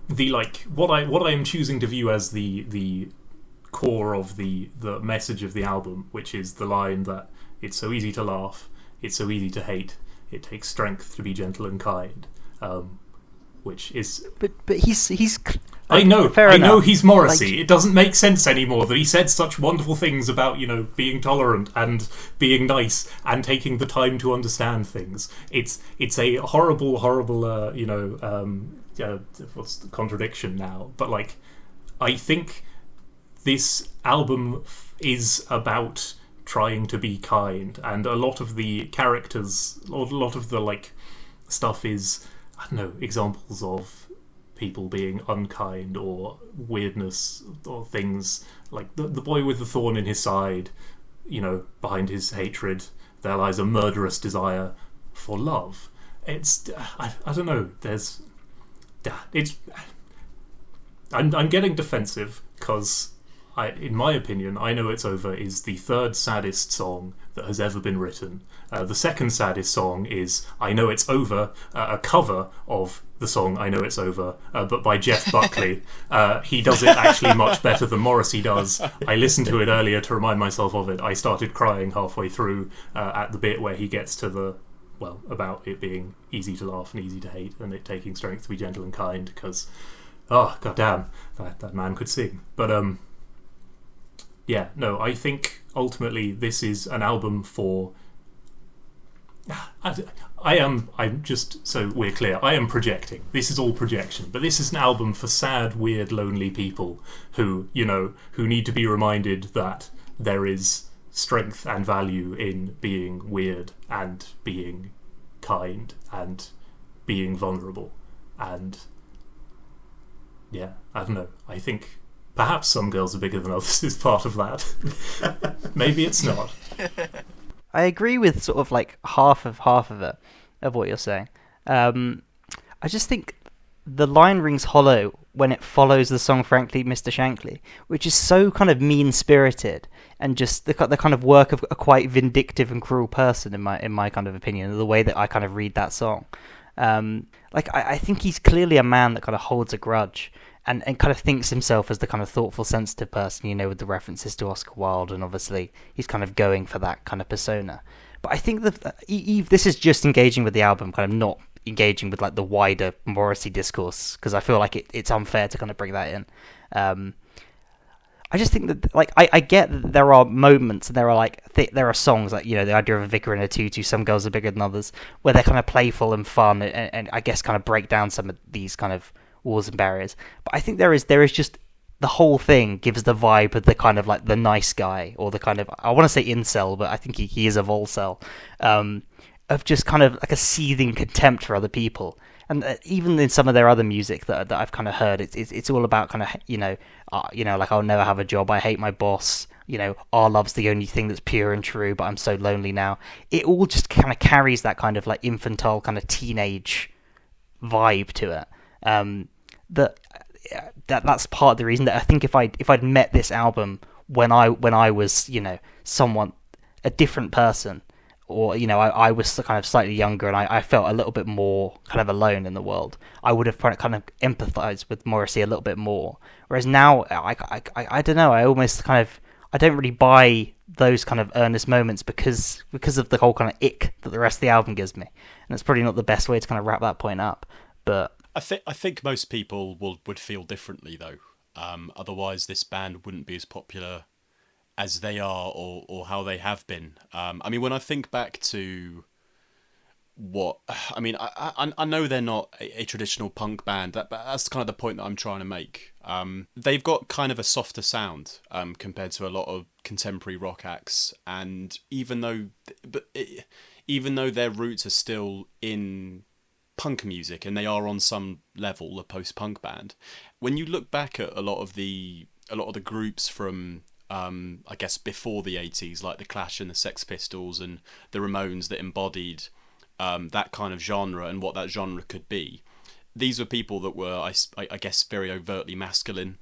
the what I am choosing to view as the core of the message of the album, which is the line that it's so easy to laugh, it's so easy to hate, it takes strength to be gentle and kind, which is... But he's I know enough. He's Morrissey. It doesn't make sense anymore that he said such wonderful things about, being tolerant and being nice and taking the time to understand things. It's a horrible, what's the contradiction now? But I think this album is about trying to be kind, and a lot of the characters, a lot of the stuff is, I don't know, examples of people being unkind or weirdness or things like the boy with the thorn in his side, behind his hatred there lies a murderous desire for love. It's I don't know. I'm getting defensive because in my opinion, I Know It's Over is the third saddest song that has ever been written. The second saddest song is I Know It's Over, a cover of the song I Know It's Over, but by Jeff Buckley. He does it actually much better than Morrissey does. I listened to it earlier to remind myself of it. I started crying halfway through at the bit where he gets to about it being easy to laugh and easy to hate and it taking strength to be gentle and kind because, oh, goddamn, that man could sing. But, yeah, no, I think ultimately this is an album for... I'm just so we're clear, I am projecting. This is all projection, but this is an album for sad, weird, lonely people who need to be reminded that there is strength and value in being weird and being kind and being vulnerable. And yeah, I don't know. I think perhaps Some Girls Are Bigger Than Others is part of that. Maybe it's not. I agree with sort of like half of it of what you're saying. I just think the line rings hollow when it follows the song "Frankly, Mr. Shankly," which is so kind of mean-spirited and just the kind of work of a quite vindictive and cruel person in my kind of opinion. The way that I kind of read that song, I think he's clearly a man that kind of holds a grudge. And kind of thinks himself as the kind of thoughtful, sensitive person, with the references to Oscar Wilde, and obviously he's kind of going for that kind of persona. But I think that this is just engaging with the album, kind of not engaging with like the wider Morrissey discourse, because I feel like it's unfair to kind of bring that in. I just think that I get that there are moments, and there are there are songs like the idea of a vicar in a tutu, Some Girls Are Bigger Than Others, where they're kind of playful and fun, and I guess kind of break down some of these kind of walls and barriers. But I think there is just the whole thing gives the vibe of the kind of like the nice guy, or the kind of, I want to say incel, but I think he is a volcel, of just kind of like a seething contempt for other people. And even in some of their other music that I've kind of heard, it's all about kind of like I'll never have a job, I hate my boss, our love's the only thing that's pure and true, but I'm so lonely now. It all just kind of carries that kind of like infantile kind of teenage vibe to it. That's part of the reason that I think if I'd met this album when I was a different person, or I was kind of slightly younger and I felt a little bit more kind of alone in the world, I would have kind of empathized with Morrissey a little bit more. Whereas now I don't know, I almost kind of, I don't really buy those kind of earnest moments because of the whole kind of ick that the rest of the album gives me, and it's probably not the best way to kind of wrap that point up, but. I think most people would feel differently though. Otherwise, this band wouldn't be as popular as they are, or how they have been. I mean, when I think back to I know they're not a traditional punk band. But that's kind of the point that I'm trying to make. They've got kind of a softer sound compared to a lot of contemporary rock acts, and even though their roots are still in punk music, and they are on some level a post-punk band, when you look back at a lot of the groups from I guess before the 80s, like the Clash and the Sex Pistols and the Ramones, that embodied that kind of genre and what that genre could be, these were people that were I guess very overtly masculine,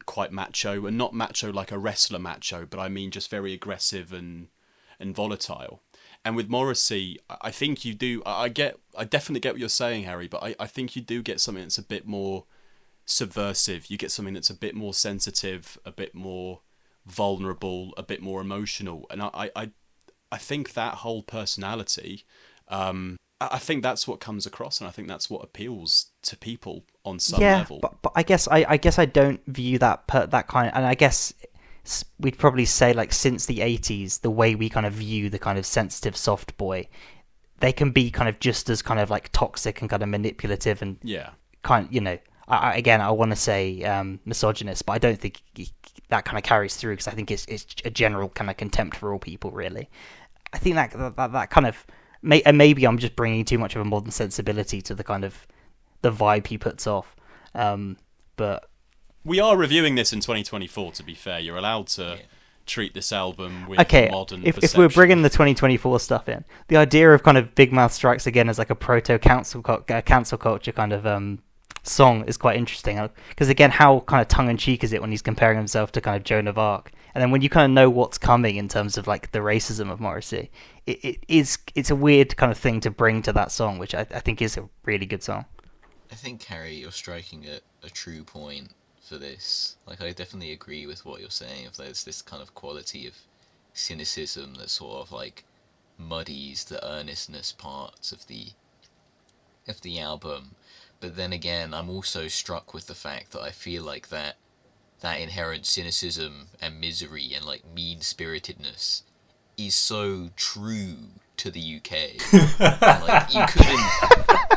quite macho, and not macho like a wrestler macho, but I mean just very aggressive and volatile. And with Morrissey, I think you do. I definitely get what you're saying, Harry. But I think you do get something that's a bit more subversive. You get something that's a bit more sensitive, a bit more vulnerable, a bit more emotional. And I think that whole personality, I think that's what comes across, and I think that's what appeals to people on some level. But I guess I don't view that kind of, and I guess. We'd probably say like since the 80s, the way we kind of view the kind of sensitive soft boy, they can be kind of just as kind of like toxic and kind of manipulative and kind of, I want to say misogynist, but I don't think that kind of carries through, because I think it's a general kind of contempt for all people, really. I think that kind of, and maybe I'm just bringing too much of a modern sensibility to the kind of vibe he puts off. But we are reviewing this in 2024. To be fair, you're allowed to treat this album with modern if we're bringing the 2024 stuff in, the idea of kind of Big Mouth Strikes Again as like a proto cancel culture kind of song is quite interesting, because again, how kind of tongue-in-cheek is it when he's comparing himself to kind of Joan of Arc, and then when you kind of know what's coming in terms of like the racism of Morrissey, it's a weird kind of thing to bring to that song, which I think is a really good song. I think, Harry, you're striking a true point for this. Like, I definitely agree with what you're saying, if there's this kind of quality of cynicism that sort of like muddies the earnestness parts of the album. But then again, I'm also struck with the fact that I feel like that inherent cynicism and misery and like mean-spiritedness is so true to the UK. And, like, you couldn't.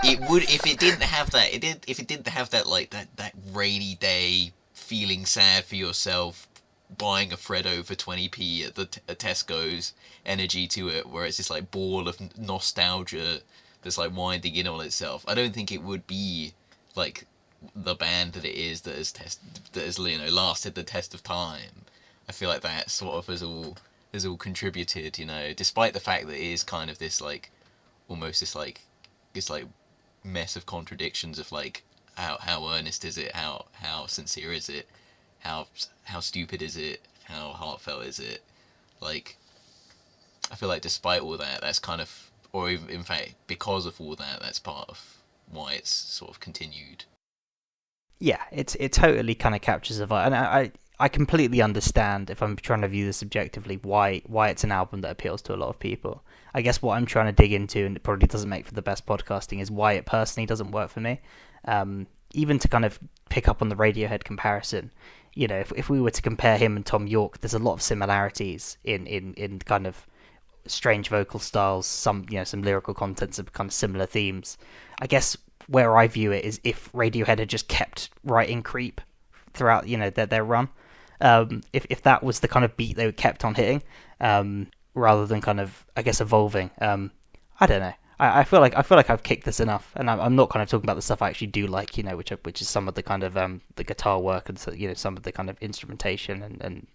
It would if it didn't have that. If it didn't have that like that rainy day feeling sad for yourself, buying a Freddo for 20p at Tesco's energy to it, where it's this like ball of nostalgia that's like winding in on itself. I don't think it would be like the band that it is that has lasted the test of time. I feel like that sort of has all contributed, despite the fact that it is kind of this like almost this like mess of contradictions of like how earnest is it, how sincere is it, how stupid is it, how heartfelt is it. Like, I feel like despite all that, that's kind of, or even, in fact, because of all that, that's part of why it's sort of continued. Yeah, it totally kind of captures the vibe, and I completely understand, if I'm trying to view this objectively, why it's an album that appeals to a lot of people. I guess what I'm trying to dig into, and it probably doesn't make for the best podcasting, is why it personally doesn't work for me. Even to kind of pick up on the Radiohead comparison, if we were to compare him and Tom York, there's a lot of similarities in kind of strange vocal styles, some lyrical contents of kind of similar themes. I guess where I view it is if Radiohead had just kept writing Creep throughout their run, if that was the kind of beat they kept on hitting, rather than kind of, I guess, evolving. I don't know. I feel like I've kicked this enough, and I'm not kind of talking about the stuff I actually do like, which is some of the kind of the guitar work and some of the kind of instrumentation and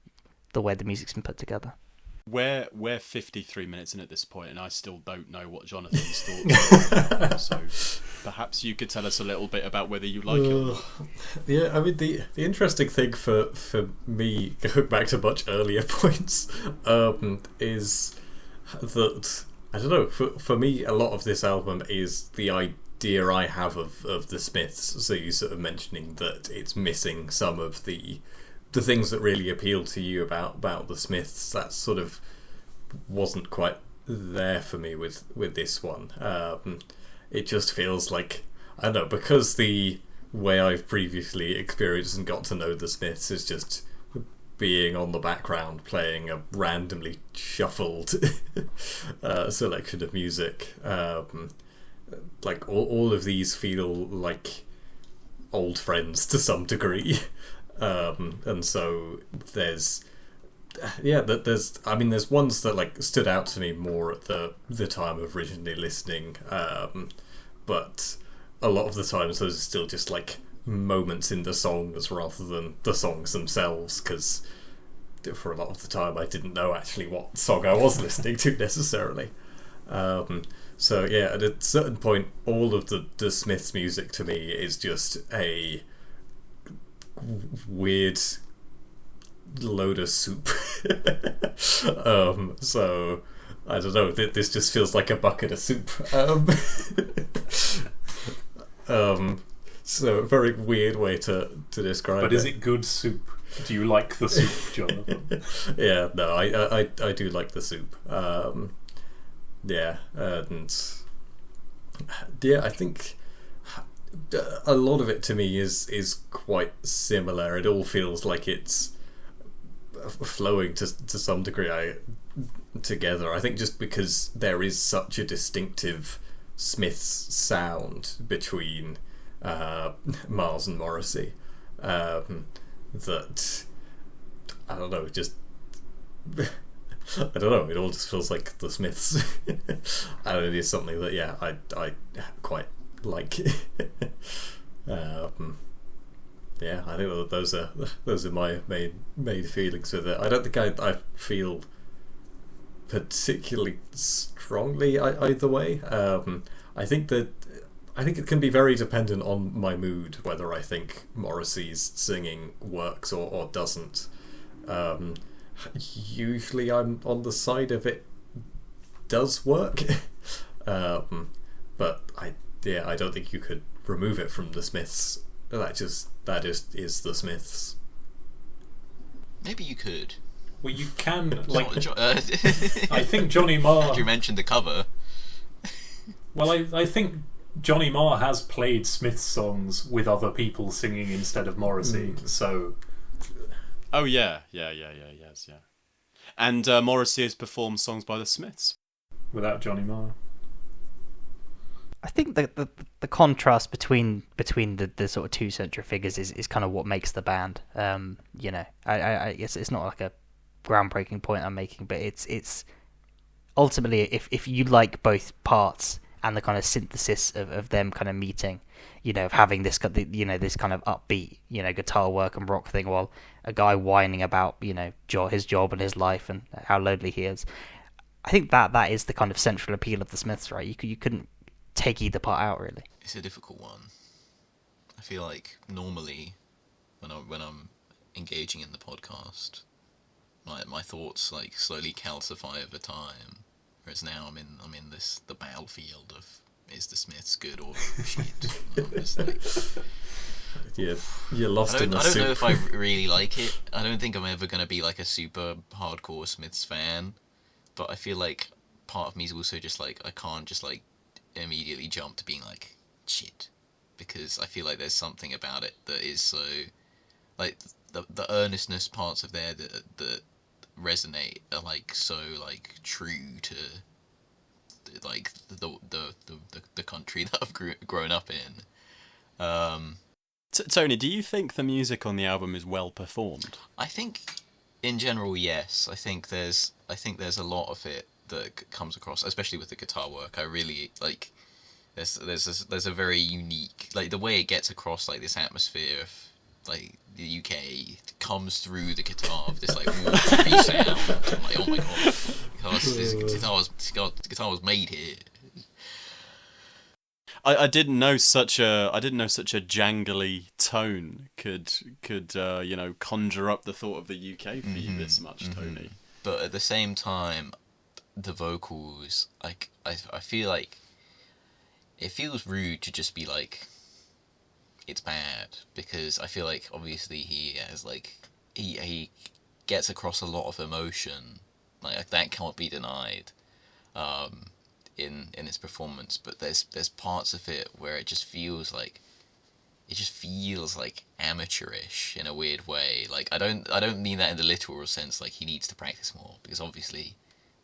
the way the music's been put together. We're 53 minutes in at this point, and I still don't know what Jonathan's thoughts are. So perhaps you could tell us a little bit about whether you like it or not. Yeah, I mean, the interesting thing for me, going back to much earlier points, is that, I don't know, for me, a lot of this album is the idea I have of the Smiths. So you sort of mentioning that it's missing some of the things that really appeal to you about the Smiths. That sort of wasn't quite there for me with this one. It just feels like, I don't know, because the way I've previously experienced and got to know the Smiths is just being on the background playing a randomly shuffled selection of music. Like all of these feel like old friends to some degree. And so there's ones that like stood out to me more at the time of originally listening, but a lot of the times those are still just like moments in the songs rather than the songs themselves, because for a lot of the time I didn't know actually what song I was listening to necessarily. So yeah, at a certain point all of the Smiths music to me is just a weird load of soup. So I don't know, this just feels like a bucket of soup. So a very weird way to describe it. But is it good soup? Do you like the soup, Jonathan? Yeah, no, I do like the soup. Yeah, and yeah, I think a lot of it to me is quite similar. It all feels like it's flowing to some degree together. I think just because there is such a distinctive Smiths sound between Miles and Morrissey, that I don't know, just I don't know, it all just feels like the Smiths. And it is something that I quite like, yeah, I think those are my main feelings with it. I don't think I feel particularly strongly either way. I think it can be very dependent on my mood whether I think Morrissey's singing works or doesn't. Usually I'm on the side of it does work, but I don't think you could remove it from the Smiths. That is the Smiths. Maybe you could. Well, you can, like, I I think Johnny Marr. You mentioned the cover. Well, I think Johnny Marr has played Smith's songs with other people singing instead of Morrissey, so... Oh yes, yeah. And Morrissey has performed songs by the Smiths. Without Johnny Marr. I think the contrast between the sort of two central figures is kind of what makes the band. You know, it's not like a groundbreaking point I'm making, but it's ultimately if you like both parts and the kind of synthesis of them kind of meeting, you know, of having this this kind of upbeat, you know, guitar work and rock thing, while a guy whining about, you know, his job and his life and how lonely he is. I think that is the kind of central appeal of the Smiths, right? You couldn't take either part out, really. It's a difficult one. I feel like normally when I'm engaging in the podcast, my thoughts like slowly calcify over time. Whereas now I'm in the battlefield of, is the Smiths good or shit? I'm just like, you're lost in the I don't soup. know if I really like it. I don't think I'm ever going to be like a super hardcore Smiths fan, but I feel like part of me is also just like, I can't just like immediately jump to being like, shit, because I feel like there's something about it that is so, like, the earnestness parts of there that resonate are like so like true to like the country that I've grown up in. Tony, do you think the music on the album is well performed? I think in general, yes. I think there's a lot of it that comes across, especially with the guitar work. I really like. There's a very unique, like, the way it gets across, like, this atmosphere of like the UK comes through the guitar of this like watery sound. I'm like, oh my god, this guitar was made here. I didn't know such a jangly tone could conjure up the thought of the UK for you this much, Tony. But at the same time, the vocals, like, I feel like it feels rude to just be like, it's bad, because I feel like obviously he has like he gets across a lot of emotion, like that can't be denied, in his performance. But there's parts of it where it just feels like amateurish in a weird way. Like I don't mean that in the literal sense, like he needs to practice more, because obviously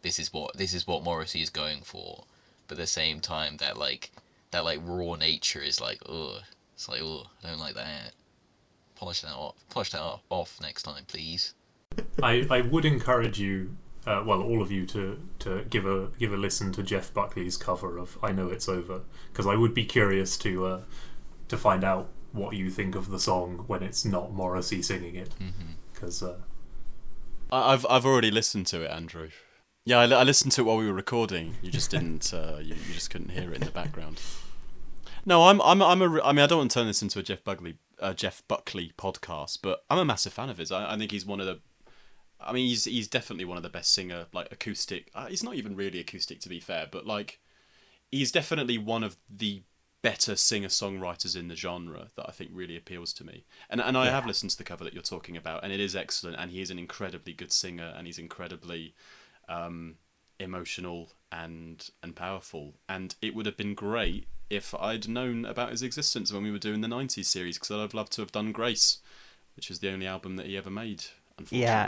this is what Morrissey is going for. But at the same time, that raw nature is like, ugh. It's like, oh, I don't like that. Polish that off next time, please. I would encourage you, all of you, to give a listen to Jeff Buckley's cover of "I Know It's Over," because I would be curious to find out what you think of the song when it's not Morrissey singing it. Because I've already listened to it, Andrew. Yeah, I listened to it while we were recording. You just didn't. You just couldn't hear it in the background. No, I don't want to turn this into a Jeff Buckley podcast, but I'm a massive fan of his. I think he's one of the. I mean, he's definitely one of the best singer, like, acoustic. He's not even really acoustic, to be fair, but like, he's definitely one of the better singer-songwriters in the genre that I think really appeals to me. And I have listened to the cover that you're talking about, and it is excellent. And he is an incredibly good singer, and he's incredibly emotional and powerful. And it would have been great if I'd known about his existence when we were doing the 90s series, because I'd love to have done Grace, which is the only album that he ever made, unfortunately. Yeah,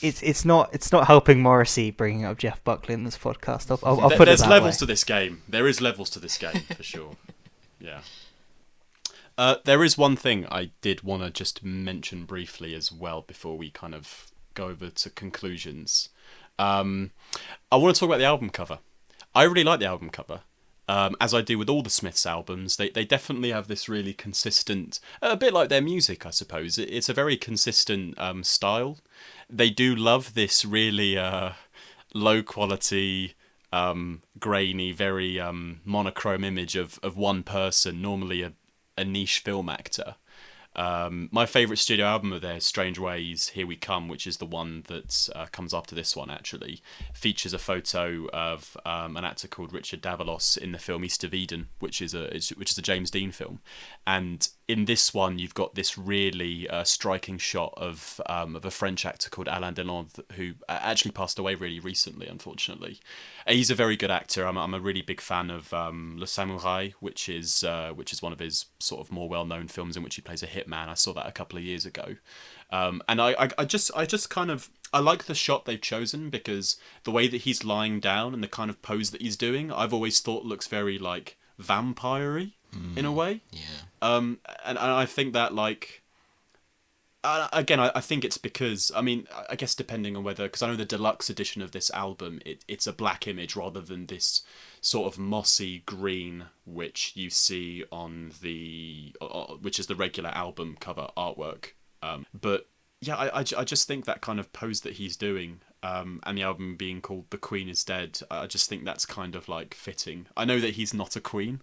it's not helping Morrissey bringing up Jeff Buckley in this podcast. I'll put it that way. There's levels to this game. There is levels to this game, for sure. Yeah. There is one thing I did want to just mention briefly as well before we kind of go over to conclusions. I want to talk about the album cover. I really like the album cover. as I do with all the Smiths albums, they definitely have this really consistent, a bit like their music, I suppose. It's a very consistent style. They do love this really low quality, grainy, very monochrome image of one person, normally a niche film actor. My favourite studio album of theirs, Strange Ways, Here We Come, which is the one that comes after this one, actually, features a photo of an actor called Richard Davalos in the film East of Eden, which is a James Dean film. And in this one, you've got this really striking shot of a French actor called Alain Delon, who actually passed away really recently, unfortunately. He's a very good actor. I'm a really big fan of Le Samouraï, which is one of his sort of more well-known films in which he plays a hitman. I saw that a couple of years ago, and I just kind of, I like the shot they've chosen, because the way that he's lying down and the kind of pose that he's doing, I've always thought looks very like vampire-y in a way. Yeah. And I think that, like, again, I think it's because, I mean, I guess depending on whether, because I know the deluxe edition of this album, it's a black image rather than this sort of mossy green which you see on which is the regular album cover artwork. But yeah, I just think that kind of pose that he's doing, and the album being called The Queen is Dead, I just think that's kind of like fitting. I know that he's not a queen.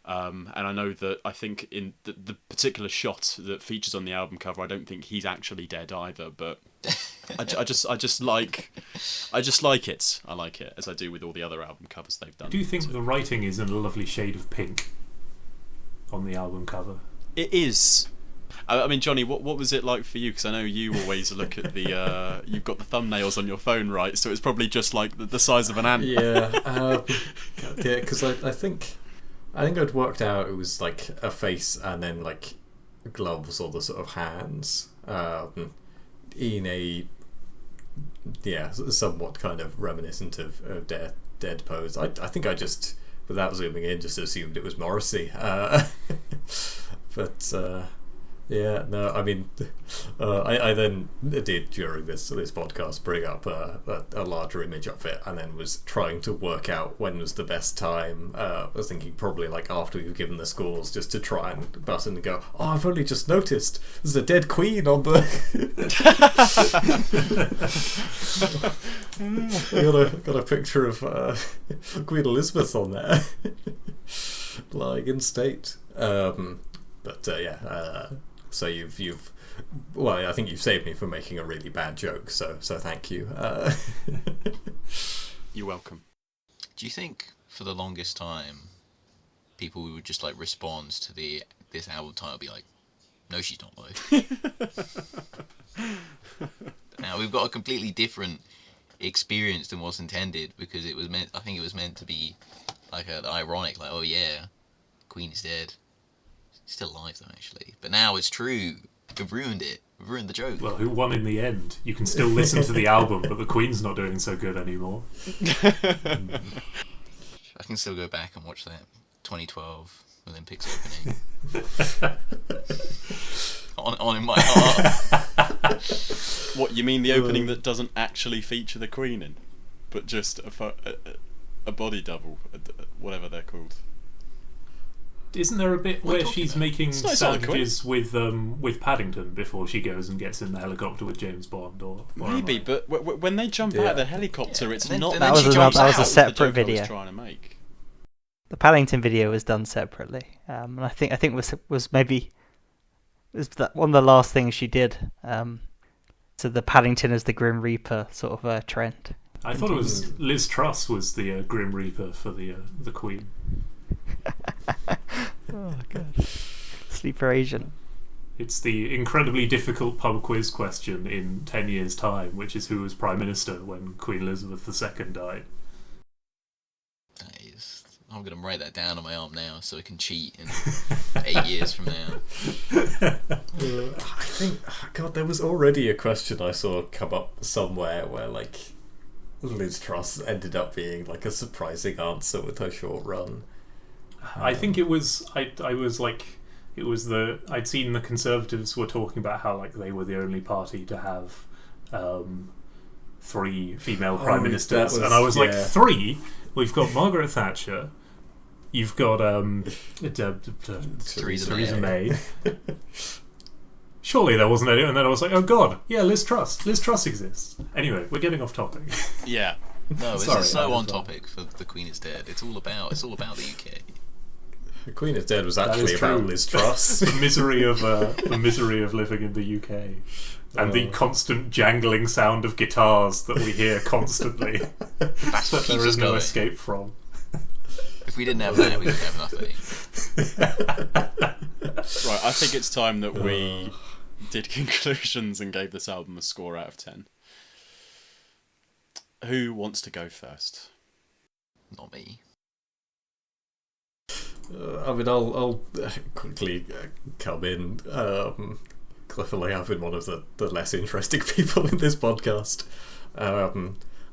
And I know that, I think in the particular shot that features on the album cover, I don't think he's actually dead either. But I just like it. I like it, as I do with all the other album covers they've done. Do you think the writing is in a lovely shade of pink on the album cover? It is. I mean, Johnny, what was it like for you? Because I know you always look at the you've got the thumbnails on your phone, right? So it's probably just like the size of an ant. Yeah, because I think I'd worked out it was like a face and then like gloves or the sort of hands in a somewhat kind of reminiscent of dead pose. I think I just, without zooming in, just assumed it was Morrissey. But yeah, no, I mean, I then did during this podcast bring up a larger image of it, and then was trying to work out when was the best time. I was thinking probably like after we've given the scores, just to try and button and go, oh, I've only just noticed there's a dead queen on the. I got a picture of Queen Elizabeth on there, lying in state. So you've well, I think you've saved me from making a really bad joke, so thank you. You're welcome. Do you think for the longest time people would just like respond to this album title, be like, no, she's not though? Now we've got a completely different experience than what's intended, because I think it was meant to be like ironic, like, oh yeah, Queen is dead. Still alive though, actually. But now it's true. We've ruined it. We've ruined the joke. Well, who won in the end? You can still listen to the album, but the Queen's not doing so good anymore. I can still go back and watch that 2012 Olympics opening. on in my heart. What, you mean the opening that doesn't actually feature the Queen in, but just a body double, whatever they're called? Isn't there a bit where she's making sandwiches with with Paddington before she goes and gets in the helicopter with James Bond? Or maybe, but when they jump out of the helicopter, it's not. That was a separate video. Trying to make. The Paddington video was done separately, and I think was maybe that one of the last things she did. So the Paddington as the Grim Reaper sort of trend. I thought it was Liz Truss was the Grim Reaper for the Queen. Oh god, Sleeper Asian. It's the incredibly difficult pub quiz question in 10 years' time, which is who was Prime Minister when Queen Elizabeth II died. That is, I'm going to write that down on my arm now so I can cheat in 8 years from now. I think, God, there was already a question I saw come up somewhere where, like, Liz Truss ended up being, like, a surprising answer with her short run. I think it was. I was like, it was I'd seen the Conservatives were talking about how like they were the only party to have 3 female prime ministers, and I was like, 3? We've got Margaret Thatcher, You've got Theresa May. Surely there wasn't any, and then I was like, oh god, yeah, Liz Truss. Liz Truss exists. Anyway, we're getting off topic. Yeah. No, this Sorry, is so that on was topic for The Queen is Dead. It's all about the UK. The Queen is Dead was That actually is about true. Liz Truss. the misery of living in the UK, and the constant jangling sound of guitars that we hear constantly. That's what There keeps us is no going. escape from. If we didn't have that, we would have nothing. Right, I think it's time that we did conclusions and gave this album a score out of 10. Who wants to go first? Not me. I mean, I'll quickly come in. Cleverly, I've been one of the less interesting people in this podcast.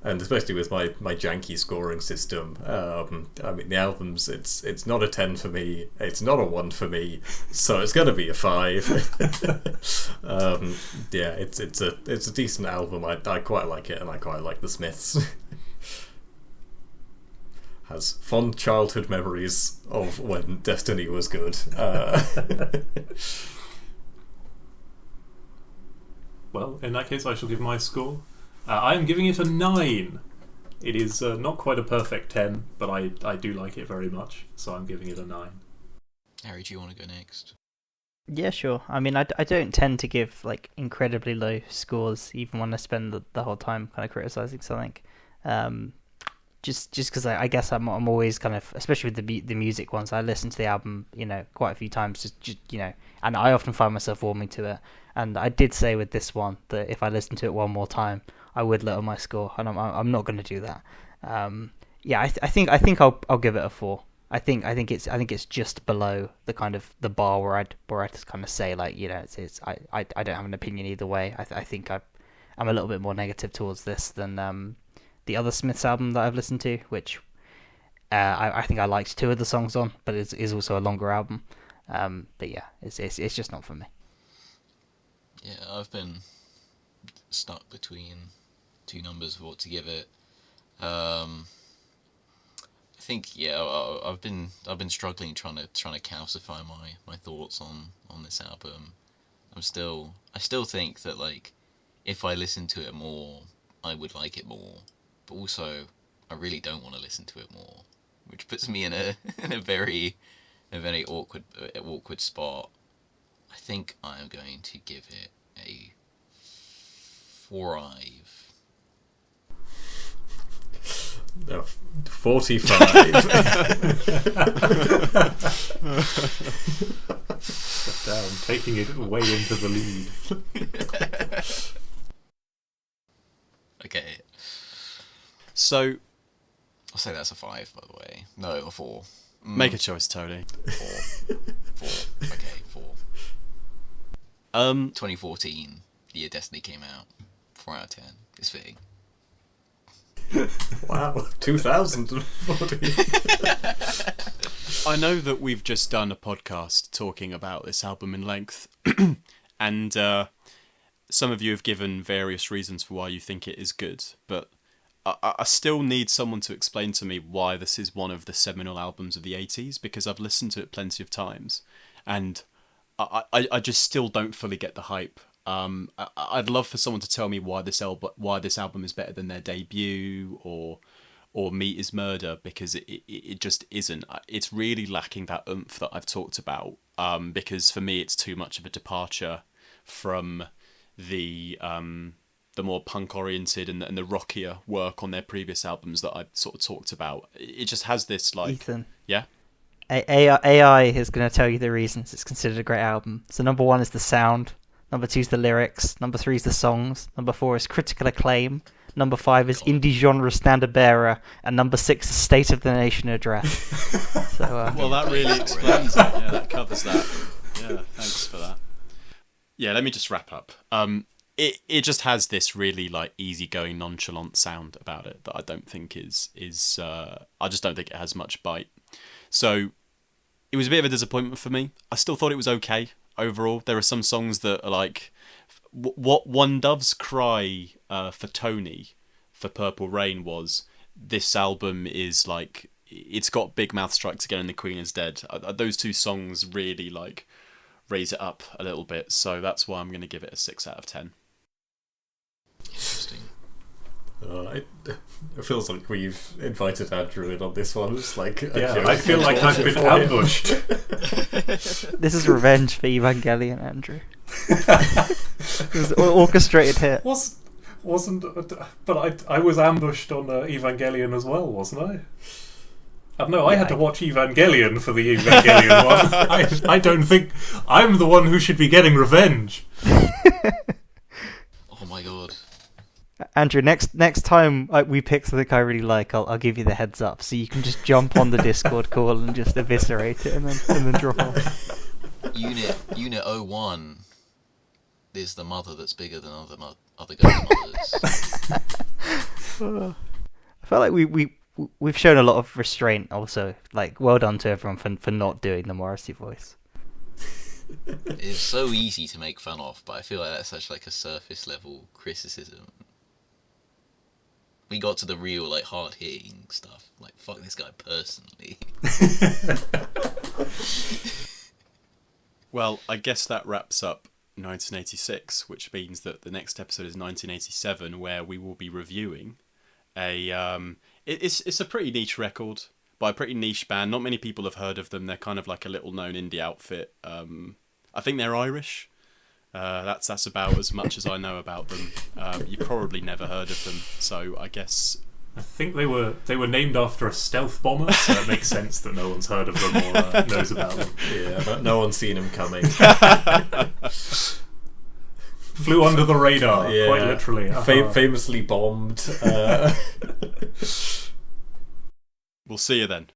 And especially with my janky scoring system. I mean, the albums, it's not a 10 for me, it's not a 1 for me, so it's going to be a 5. Yeah, it's a decent album. I quite like it, and I quite like the Smiths. Has fond childhood memories of when Destiny was good. Well, in that case, I shall give my score. I am giving it a 9. It is not quite a perfect 10, but I do like it very much, so I'm giving it a 9. Harry, do you want to go next? Yeah, sure. I mean, I don't tend to give like incredibly low scores, even when I spend the whole time kind of criticizing something. Just because I guess I'm always kind of, especially with the music ones, I listen to the album, quite a few times, just and I often find myself warming to it. And I did say with this one that if I listened to it one more time, I would lower my score, and I'm not going to do that. Yeah, I think I'll give it a 4. I think it's just below the kind of the bar where I'd just kind of say like it's I don't have an opinion either way. I think I'm a little bit more negative towards this than the other Smiths album that I've listened to, which I think I liked 2 of the songs on, but it is also a longer album. But yeah, it's just not for me. Yeah, I've been stuck between 2 numbers of what to give it. I think I've been struggling trying to calcify my thoughts on this album. I still think that like if I listened to it more, I would like it more. But also, I really don't want to listen to it more, which puts me in a very awkward spot. I think I am going to give it a 5. No, 45. Step down, taking it way into the lead. Okay, So, I'll say that's a 5, by the way. No, a 4. make a choice, Tony. 4. 4. Okay, 4. 2014, the year Destiny came out. 4 out of 10. It's fitting. Wow, 2040. I know that we've just done a podcast talking about this album in length, and some of you have given various reasons for why you think it is good, but I still need someone to explain to me why this is one of the seminal albums of the 80s, because I've listened to it plenty of times, and I just still don't fully get the hype. I'd love for someone to tell me why this album is better than their debut or Meat is Murder, because it just isn't. It's really lacking that oomph that I've talked about, because for me it's too much of a departure from the more punk oriented and the rockier work on their previous albums that I sort of talked about. It just has this like Ethan. Yeah. AI is going to tell you the reasons it's considered a great album. So number 1 is the sound, number 2 is the lyrics, number 3 is the songs, number 4 is critical acclaim, number 5 is indie genre standard bearer, and number 6 is State of the Nation address. So Well, that really explains it. Yeah, that covers that. Yeah, thanks for that. Yeah, let me just wrap up. It just has this really like easygoing, nonchalant sound about it that I don't think is I just don't think it has much bite. So it was a bit of a disappointment for me. I still thought it was okay overall. There are some songs that are like what One Dove's cry for Tony for Purple Rain was. This album is like it's got Big Mouth Strikes Again and The Queen is Dead. Those two songs really like raise it up a little bit, so that's why I'm going to give it a 6 out of 10. Interesting. It feels like we've invited Andrew in on this one. It's like I feel like I've been ambushed. This is revenge for Evangelion, Andrew. It was an orchestrated hit. Wasn't, but I was ambushed on Evangelion as well, wasn't I? No, I had to watch Evangelion for the Evangelion one. I don't think I'm the one who should be getting revenge. Oh my god. Andrew, next time we pick something I really like, I'll give you the heads up, so you can just jump on the Discord call and just eviscerate it, and then drop off. Unit 01 is the mother that's bigger than other guys' mothers. I feel like we've shown a lot of restraint. Also, like, well done to everyone for not doing the Morrissey voice. It's so easy to make fun of, but I feel like that's such like a surface level criticism. We got to the real, like, hard-hitting stuff. Like, fuck this guy personally. Well, I guess that wraps up 1986, which means that the next episode is 1987, where we will be reviewing it's a pretty niche record by a pretty niche band. Not many people have heard of them. They're kind of like a little-known indie outfit. I think they're Irish. That's about as much as I know about them. You probably never heard of them, so I guess I think they were named after a stealth bomber, so it makes sense that no one's heard of them or knows about them. Yeah, but no one's seen him coming. Flew under the radar, Yeah. quite literally. Famously bombed. we'll see you then.